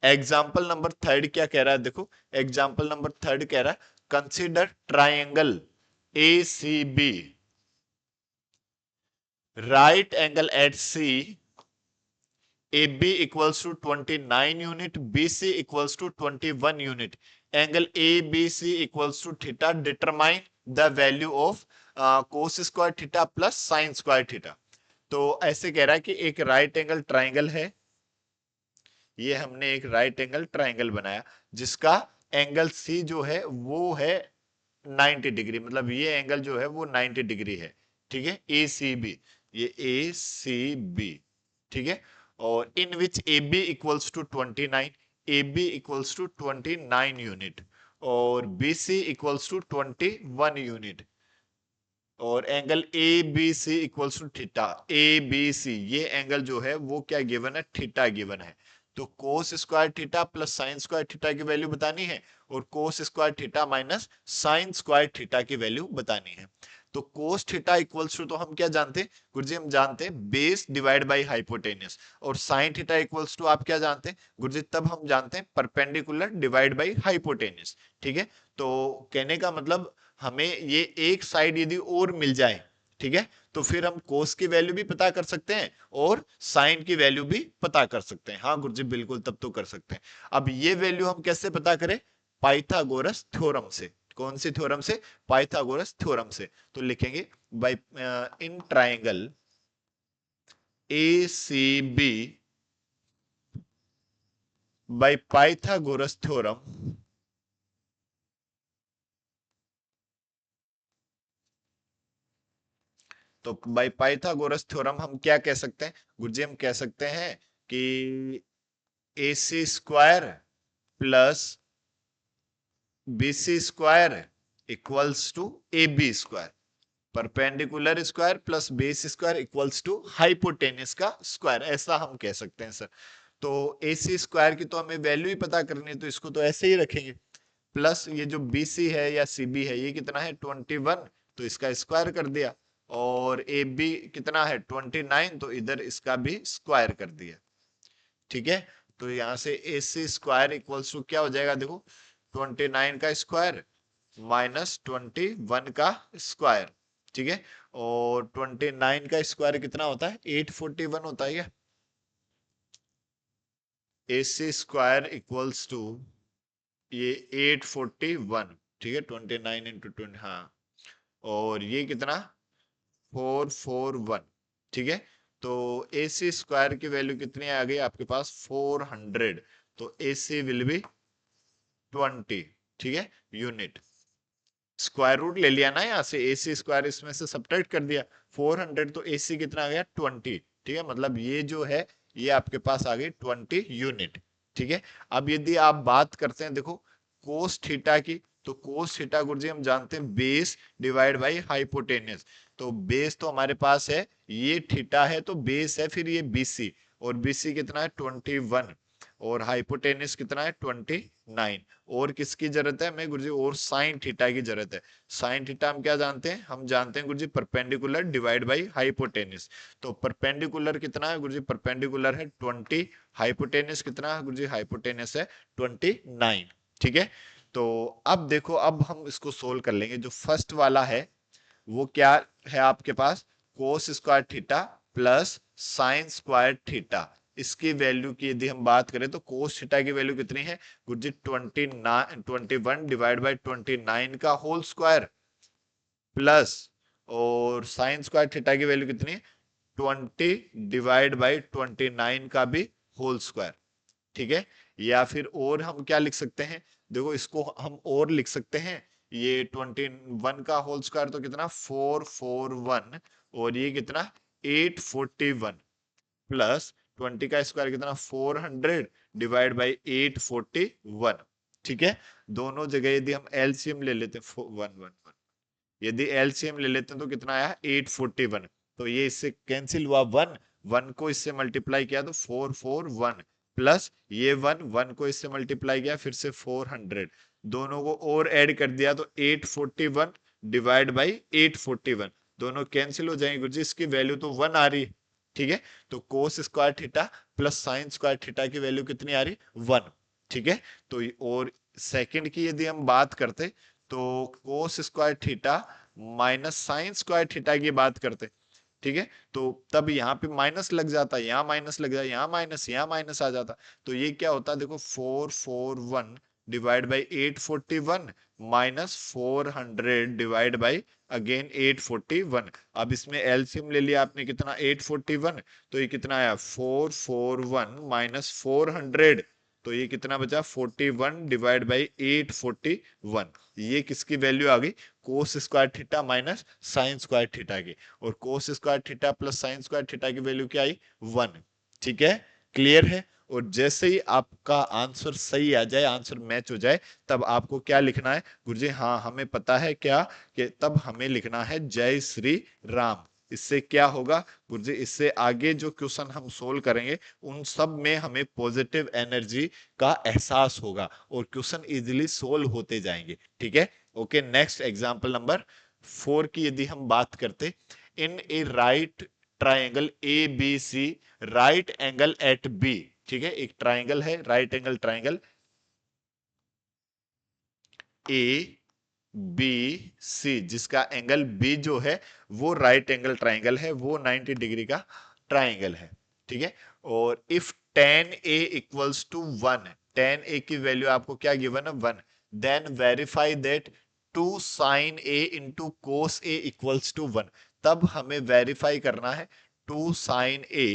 example number third क्या कह रहा है, देखो एग्जाम्पल नंबर थर्ड कह रहा है consider triangle A C B, right angle at C, AB equals to 29 unit, BC equals to 21 unit. Angle ABC equals to theta. Determine the value of cos square theta plus sin square theta. तो ऐसे कह रहा है कि एक right angle triangle है, ये हमने एक राइट एंगल ट्राइंगल बनाया जिसका एंगल C जो है वो है 90 डिग्री, मतलब ये एंगल जो है वो 90 डिग्री है। ठीक है, ACB, ये ACB। ठीक है, और in which A B equals to 29, A B equals to 29 unit और B C equals to 21 unit, और angle A B C equals to theta. A B C ये एंगल जो है वो क्या गिवन है, थीटा गिवन है। तो कोस square theta plus sine square theta की वैल्यू बतानी है और कोस square theta minus sign square theta की वैल्यू बतानी है। तो कोस थीटा इक्वल्स टू, तो हम क्या जानते हैं गुरुजी, हम जानते हैं बेस डिवाइड बाई हाइपोटेनियस, और साइन थीटा इक्वल्स टू आप क्या जानते हैं गुरुजी, तब हम जानते हैं परपेंडिकुलर डिवाइड बाई हाइपोटेनियस। ठीक है, तो कहने का मतलब हमें ये एक साइड यदि और मिल जाए, ठीक है, तो फिर हम कोस की वैल्यू भी पता कर सकते हैं और साइन की वैल्यू भी पता कर सकते हैं। हाँ गुरुजी बिल्कुल, तब तो कर सकते हैं। अब ये वैल्यू हम कैसे पता करें, पाइथागोरस थ्योरम से। कौन सी थ्योरम से, पाइथागोरस थ्योरम से। तो लिखेंगे by in triangle A C B by Pythagoras theorem, तो बाय पाइथागोरस थ्योरम हम क्या कह सकते हैं गुरुजी, हम कह सकते हैं कि A C square plus B C square equals to A B square, perpendicular square plus base square equals to hypotenuse का स्क्वायर, ऐसा हम कह सकते हैं सर। तो ए सी स्क्वायर की तो हमें वैल्यू ही पता करनी है, तो इसको तो ऐसे ही रखेंगे, प्लस ये जो बी सी है या सी बी है ये कितना है 21, तो इसका स्क्वायर कर दिया, और ए बी कितना है 29, तो इधर इसका भी स्क्वायर कर दिया। ठीक है, तो यहां से ए सी स्क्वायर इक्वल्स टू क्या हो जाएगा, देखो 29 का स्क्वायर माइनस 21 का स्क्वायर। ठीक है, और 29 का स्क्वायर कितना होता है 841 होता है, A C square equals to ये 841। ठीक है, 29 इंटू 20, हाँ, और ये कितना 441। ठीक है, तो ए सी स्क्वायर की वैल्यू कितनी आ गई आपके पास 400, तो ए सी विल बी 20। ठीक है, यूनिट, स्क्वायर रूट ले लिया ना यहाँ से, ए सी स्क्वायर इसमें से सब्ट्रैक्ट कर दिया 400, तो ए सी कितना आ गया 20। ठीक है, मतलब ये जो है ये आपके पास आ गई 20 यूनिट। ठीक है, अब यदि आप बात करते हैं देखो कोस थीटा की, तो कोस थीटा गुरुजी हम जानते हैं बेस डिवाइड बाई हाइपोटेनियस, तो बेस तो हमारे पास है ये थीटा है, तो बेस है फिर ये बीसी, और बीसी कितना है 21, और हाइपोटेनियस कितना है 29, और किसकी जरूरत है हमें गुरुजी, और साइन थीटा की जरूरत है। साइन थीटा हम क्या जानते हैं, हम जानते हैं गुरुजी परपेंडिकुलर डिवाइड बाई हाइपोटेनियस, तो परपेंडिकुलर कितना है गुरुजी, परपेंडिकुलर है 20, हाइपोटेनियस कितना है गुरुजी, हाइपोटेनियस है 29। ठीक है, तो अब देखो अब हम इसको सोल्व कर लेंगे। जो फर्स्ट वाला है वो क्या है आपके पास, cos square theta plus sine square theta, इसकी वैल्यू की यदि हम बात करें तो कोस थीटा की वैल्यू कितनी है गुरुजी 21 डिवाइड बाई 29 का होल स्क्वायर, प्लस और साइन स्क्वायर थीटा की वैल्यू कितनी है 20 डिवाइड बाई 29 का भी होल स्क्वायर। ठीक है, या फिर और हम क्या लिख सकते हैं, देखो इसको हम और लिख सकते हैं, ये 21 का होल स्क्वायर तो कितना 441, और ये कितना 841, प्लस 20 का स्क्वायर कितना 400 डिवाइड बाई 841। ठीक है, दोनों जगह यदि हम एलसीएम ले लेते हैं 111, यदि एलसीएम ले लेते हैं तो कितना आया 841, तो ये इससे कैंसिल हुआ 1, 1 को इससे मल्टीप्लाई किया तो 441 प्लस ये 1 को इससे मल्टीप्लाई किया फिर से 400, दोनों को और ऐड कर दिया तो 841 डिवाइड बाई 841, दोनों कैंसिल हो जाएंगे गुरुजी, इसकी वैल्यू तो 1 आ रही है। ठीक है, तो कोस square theta plus sine square theta की वैल्यू कितनी आ रही, 1। ठीक है, तो और सेकंड की यदि हम बात करते तो कोस square theta minus sign square theta की बात करते। ठीक है, तो तब यहाँ पे माइनस लग जाता, यहाँ माइनस लग जाए, यहाँ माइनस आ जाता, तो ये क्या होता, देखो 441 divide by 841 minus 400 divide by again 841। अब इसमें एलसीएम ले लिया आपने, कितना 841, तो ये कितना आया 441 माइनस 400, तो ये कितना बचा 41 डिवाइड बाई 841। ये किसकी वैल्यू आ गई, कोस square theta minus sign square theta की, और कोस square theta plus sine square theta की वैल्यू क्या आई, 1। ठीक है, क्लियर है। और जैसे ही आपका आंसर सही आ जाए, आंसर मैच हो जाए, तब आपको क्या लिखना है गुरुजी, हाँ हमें पता है क्या, कि तब हमें लिखना है जय श्री राम। इससे क्या होगा गुरुजी, इससे आगे जो क्वेश्चन हम सोल्व करेंगे उन सब में हमें पॉजिटिव एनर्जी का एहसास होगा और क्वेश्चन इजीली सोल्व होते जाएंगे। ठीक है, ओके। नेक्स्ट एग्जांपल नंबर 4 की यदि हम बात करते, in a right triangle A B C, right angle at B. ठीक है, एक ट्राइंगल है, right angle triangle A B C, जिसका एंगल बी जो है वो राइट एंगल ट्राइंगल है, वो 90 डिग्री का ट्राइंगल है। ठीक है, और if tan a equals to 1, tan a की वैल्यू आपको क्या गिवन है 1, then verify that 2 sin a into cos a equals to 1। तब हमें वेरीफाई करना है 2 sin a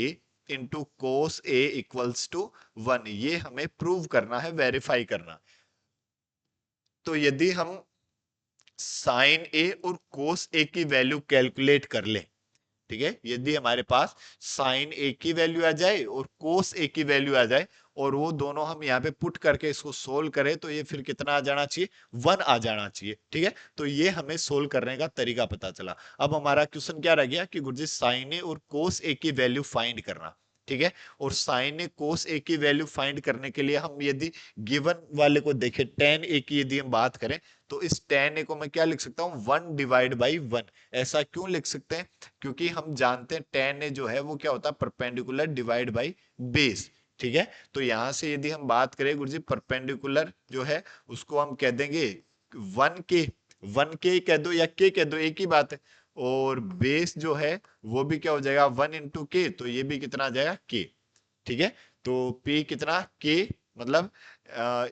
into cos a equals to 1, ये हमें प्रूव करना है, वेरीफाई करना। तो यदि हम साइन ए और कोस ए की वैल्यू कैलकुलेट कर ले, ठीक है, यदि हमारे पास साइन ए की वैल्यू आ जाए और कोस ए की वैल्यू आ जाए और वो दोनों हम यहाँ पे पुट करके इसको सोल्व करें, तो ये फिर कितना आ जाना चाहिए, 1 आ जाना चाहिए। ठीक है, तो ये हमें सोल्व करने का तरीका पता चला। अब हमारा क्वेश्चन क्या रह गया कि गुरुजी साइन ए और कोस ए की वैल्यू फाइंड करना। ठीक है, और साइन ए कोस ए की वैल्यू फाइंड करने के लिए हम यदि गिवन वाले को देखें, टेन ए की यदि हम बात करें, तो इस टेन ए को मैं क्या लिख सकता हूं, 1 डिवाइड बाई 1। ऐसा क्यों लिख सकते हैं, क्योंकि हम जानते हैं टेन ए जो है वो क्या होता है, परपेंडिकुलर डिवाइड बाई बेस। ठीक है, तो यहां से यदि हम बात करें गुरुजी, परपेंडिकुलर जो है उसको हम कह देंगे 1 के, 1 के कह दो या के कह दो, एक ही बात है। और बेस जो है वो भी क्या हो जाएगा 1 इंटू के, तो ये भी कितना आ जाएगा के। ठीक है, तो P कितना के, मतलब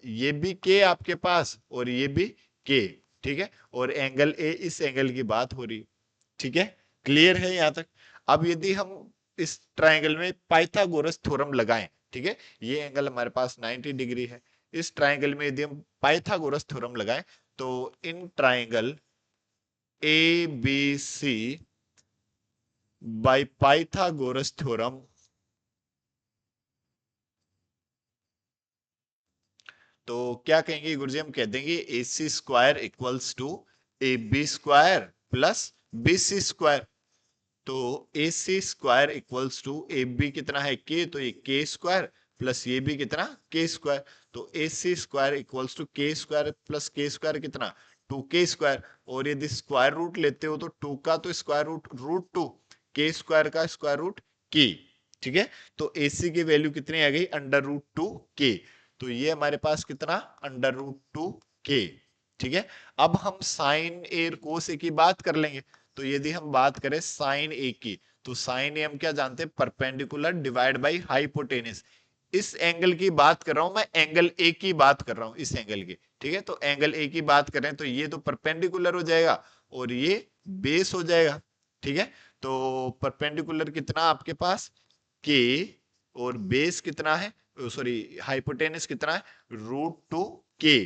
ये भी के आपके पास और ये भी के। ठीक है, और एंगल ए, इस एंगल की बात हो रही। ठीक है, क्लियर है यहां तक। अब यदि हम इस ट्राइंगल में पाइथागोरस थ्योरम लगाएं, ठीक है, ये एंगल हमारे पास 90 डिग्री है, इस ट्राइंगल में यदि हम पाइथागोरस थ्योरम लगाएं, तो in triangle A B C by Pythagoras theorem, तो क्या कहेंगे गुरुजी, हम कह देंगे A C square equals to A B square plus B C square. तो A C square equals to A B कितना है के, तो ये के स्क्वायर प्लस ये भी कितना के स्क्वायर, तो A C square equals to के स्क्वायर प्लस के स्क्वायर कितना 2 के स्क्वायर। और यदि स्क्वायर रूट लेते हो तो 2 का तो स्क्वायर रूट रूट 2, के स्क्वायर का स्क्वायर रूट के। ठीक है, तो ए सी की वैल्यू कितनी आ गई, अंडर रूट 2 के। तो ये हमारे पास कितना, अंडर रूट 2 के। ठीक है, अब हम साइन ए कोस ए की बात कर लेंगे। तो यदि हम बात करें साइन ए की, तो साइन ए हम क्या जानते हैं, परपेंडिकुलर डिवाइड बाई हाइपोटेनिस। इस एंगल की बात कर रहा हूं मैं, एंगल ए की बात कर रहा हूं, इस एंगल की। ठीक है, तो एंगल ए की बात करें तो ये तो परपेंडिकुलर हो जाएगा और ये बेस हो जाएगा। ठीक है, तो परपेंडिकुलर कितना आपके पास के, और बेस कितना है, सॉरी हाइपोटेनस कितना है, √2 के।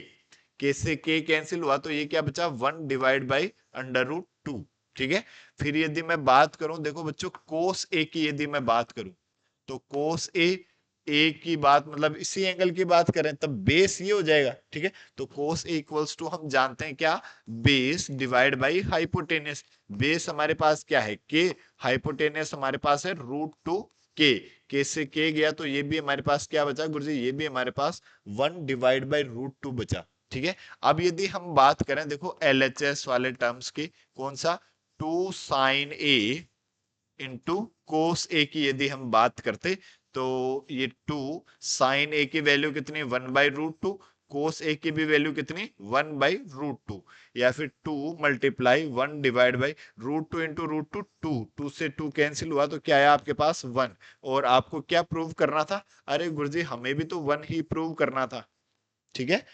के से के कैंसिल हुआ तो ये क्या बचा, 1 डिवाइड बाई अंडर रूट 2। ठीक है, फिर यदि मैं बात करूं, देखो बच्चों कोस ए की यदि मैं बात करूं, तो कोस ए, ए की बात मतलब इसी एंगल की बात करें तब बेस ये हो जाएगा। ठीक है, तो कोस ए इक्वल्स टू हम जानते हैं क्या, base divide by hypotenuse. Base हमारे पास क्या है के, हाइपोटेनस हमारे पास है √2 के से के गया तो ये भी हमारे पास क्या बचा गुरुजी, ये भी हमारे पास 1/√2 बचा। ठीक है, अब यदि हम बात करें देखो LHS वाले टर्म्स की, कौन सा, 2 sin A × cos A की यदि हम बात करते तो ये 2 sin A की वैल्यू कितनी, 1/√2, cos A की भी वैल्यू कितनी, 1/√2, या फिर 2 मल्टीप्लाई 1/√2 इंटू √2, 2 से 2 कैंसिल हुआ तो क्या आया आपके पास 1। और आपको क्या प्रूव करना था, अरे गुरुजी हमें भी तो 1 ही प्रूव करना था। ठीक है,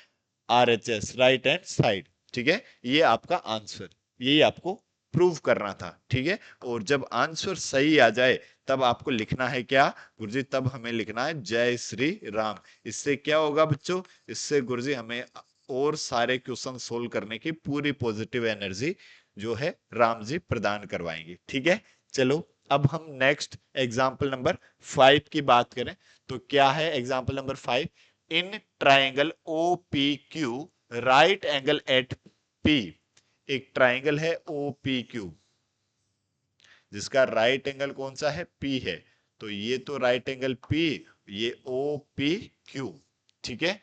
RHS राइट हैंड साइड। ठीक है, ये आपका आंसर, यही आपको प्रूव करना था। ठीक है, और जब आंसर सही आ जाए तब आपको लिखना है क्या गुरुजी, तब हमें लिखना है जय श्री राम। इससे क्या होगा बच्चों, इससे गुरुजी हमें और सारे क्वेश्चन सोल्व करने की पूरी पॉजिटिव एनर्जी जो है राम जी प्रदान करवाएंगे। ठीक है, चलो अब हम नेक्स्ट एग्जाम्पल नंबर 5 की बात करें तो क्या है example number 5, in triangle OPQ right angle at P। एक ट्राइंगल है OPQ जिसका राइट एंगल कौन सा है, P है। तो ये तो राइट एंगल P, ये OPQ। ठीक है,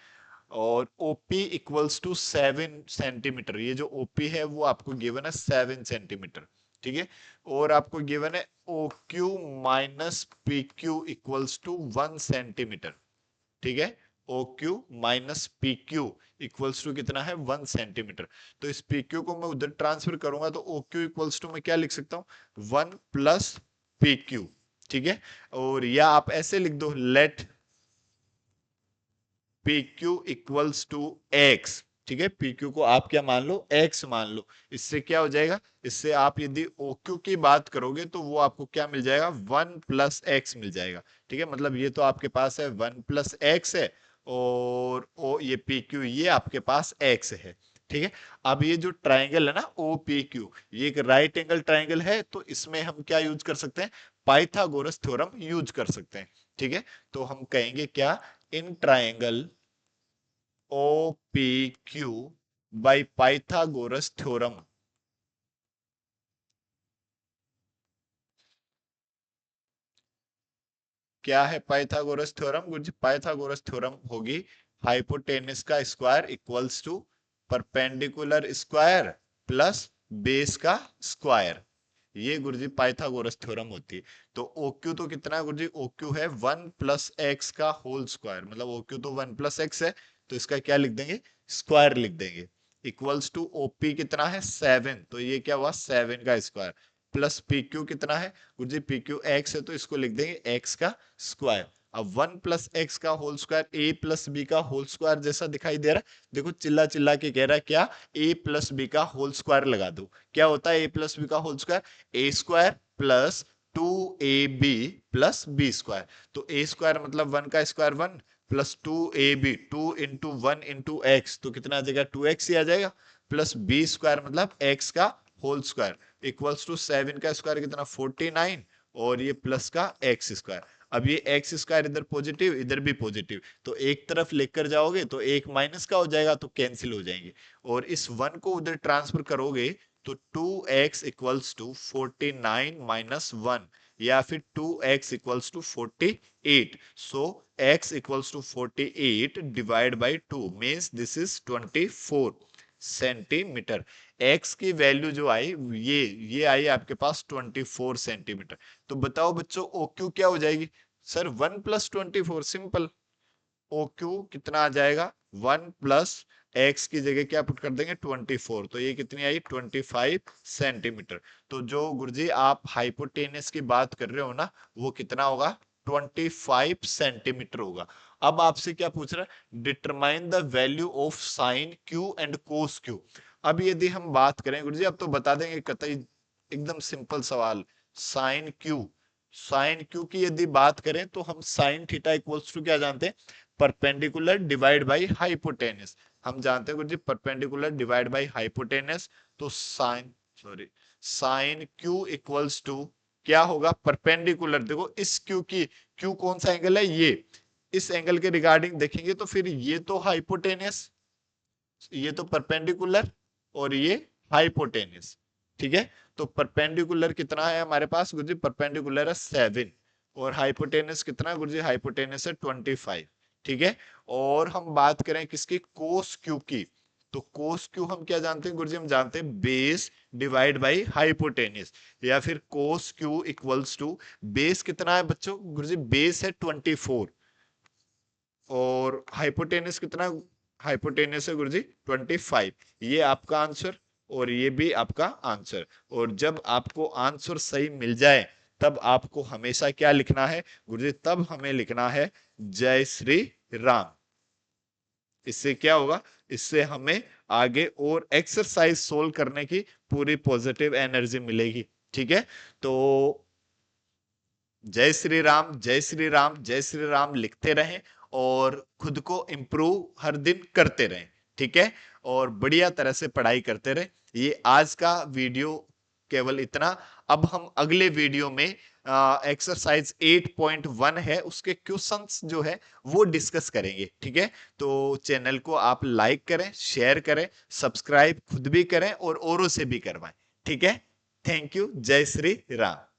और OP इक्वल्स टू 7 सेंटीमीटर, ये जो OP है वो आपको गिवन है 7 सेंटीमीटर। ठीक है, और आपको गिवन है OQ minus PQ equals to 1 centimetre. ठीक है, OQ minus PQ equals to कितना है, 1 सेंटीमीटर। तो इस PQ को मैं उधर ट्रांसफर करूंगा तो OQ इक्वल्स टू मैं क्या लिख सकता हूं, 1 प्लस PQ। ठीक है, और या आप ऐसे लिख दो, let PQ equals to X। ठीक है, PQ को आप क्या मान लो, X मान लो। इससे क्या हो जाएगा, इससे आप यदि OQ की बात करोगे तो वो आपको क्या मिल जाएगा, 1 प्लस X मिल जाएगा। ठीक है, मतलब ये तो आपके पास है 1 प्लस X है, और ये PQ ये आपके पास X है। ठीक है, अब ये जो ट्राइंगल है ना OPQ, ये एक राइट एंगल ट्राइंगल है, तो इसमें हम क्या यूज कर सकते हैं, पाइथागोरस थ्योरम यूज कर सकते हैं। ठीक है, तो हम कहेंगे क्या, in triangle OPQ by Pythagoras theorem। क्या है पाइथागोरस थ्योरम गुरुजी, पाइथागोरस थ्योरम होगी हाइपोटेनस का square equals to perpendicular square plus base का स्क्वायर। ये गुरुजी पाइथागोरस थ्योरम होती है। तो OQ तो कितना है गुरुजी, OQ है 1 प्लस एक्स का होल स्क्वायर, मतलब OQ तो 1 प्लस एक्स है, तो इसका क्या लिख देंगे, स्क्वायर लिख देंगे। इक्वल्स टू OP कितना है 7, तो ये क्या हुआ 7 का स्क्वायर, प्लस PQ कितना है गुरुजी, PQ x है तो इसको लिख देंगे x का स्क्वायर। अब 1 प्लस एक्स का whole square a plus B का होल स्क्वायर जैसा दिखाई दे रहा है। देखो चिल्ला चिल्ला के कह रहा है क्या, a प्लस बी का होल स्क्वायर लगा दो। क्या होता है a प्लस बी का whole square, a square plus 2ab plus B square. तो a स्क्वायर मतलब 1 का square 1 plus 2ab, 2 into 1 into X, तो कितना आ जाएगा 2x ही आ जाएगा, प्लस बी स्क्वायर मतलब x का होल स्क्वायर इक्वल्स टू 7 का स्क्वायर कितना 49, और ये प्लस का एक्स स्क्वायर। अब ये एक्स स्क्वायर इधर पॉजिटिव इधर भी पॉजिटिव, तो एक तरफ लेकर जाओगे तो एक माइनस का हो जाएगा तो कैंसिल हो जाएंगे, और इस 1 को उधर ट्रांसफर करोगे तो 2x इक्वल्स टू 49 माइनस 1, या फिर 2x equals to 48। So x equals to 48 divide by 2 means this is 24 centimetre. x की वैल्यू जो आई ये आई आपके पास 24 सेंटीमीटर। तो बताओ बच्चों OQ क्या हो जाएगी, सर 1 प्लस 24, सिंपल। OQ कितना आ जाएगा, 1 प्लस एक्स की जगह क्या पुट कर देंगे 24, तो ये कितनी आई 25 सेंटीमीटर। तो जो गुरुजी आप हाइपोटेनस की बात कर रहे हो ना, वो कितना होगा 25 सेंटीमीटर होगा। अब आपसे क्या पूछ रहा है, determine the value of sine Q and cos Q। अब यदि हम बात करें गुरुजी, अब तो बता देंगे कतई, एकदम सिंपल सवाल, साइन Q, साइन Q की यदि बात करें तो हम साइन थीटा इक्वल्स टू क्या जानते हैं, परपेंडिकुलर डिवाइड बाई हाइपोटेनस। हम जानते हैं जी परपेंडिकुलर डिवाइड बाई हाइपोटेनस, तो sine sorry sine Q equals to क्या होगा, परपेंडिकुलर, देखो इस Q की, Q कौन सा एंगल है, ये इस एंगल के रिगार्डिंग देखेंगे तो फिर ये तो हाइपोटेनस, ये तो परपेंडिकुलर, और ये हाइपोटेनस। ठीक है, तो परपेंडिकुलर कितना है हमारे पास गुरुजी, परपेंडिकुलर है 7, और हाइपोटेनस कितना गुरु जी? हाइपोटेनस है 25। ठीक है, और हम बात करें किसकी? कोस क्यू की। तो कोस क्यू हम क्या जानते हैं गुरु जी? हम जानते हैं बेस डिवाइड बाई हाइपोटेनस, या फिर कोस क्यू इक्वल्स टू, बेस कितना है बच्चों गुरु जी? बेस है 24, और हाइपोटेनस कितना? हाइपोटेनस है गुरुजी 25। ये आपका आंसर और ये भी आपका आंसर। और जब आपको आंसर सही मिल जाए तब आपको हमेशा क्या लिखना है गुरुजी? तब हमें लिखना है जय श्री राम। इससे क्या होगा? इससे हमें आगे और एक्सरसाइज सोल्व करने की पूरी पॉजिटिव एनर्जी मिलेगी। ठीक है, तो जय श्री राम, जय श्री राम, जय श्री राम लिखते रहें और खुद को इम्प्रूव हर दिन करते रहें। ठीक है, और बढ़िया तरह से पढ़ाई करते रहें। ये आज का वीडियो केवल इतना। अब हम अगले वीडियो में एक्सरसाइज 8.1 है, उसके क्वेश्चंस जो है वो डिस्कस करेंगे। ठीक है, तो चैनल को आप लाइक करें, शेयर करें, सब्सक्राइब खुद भी करें और औरों से भी करवाएं। ठीक है, थैंक यू, जय श्री राम।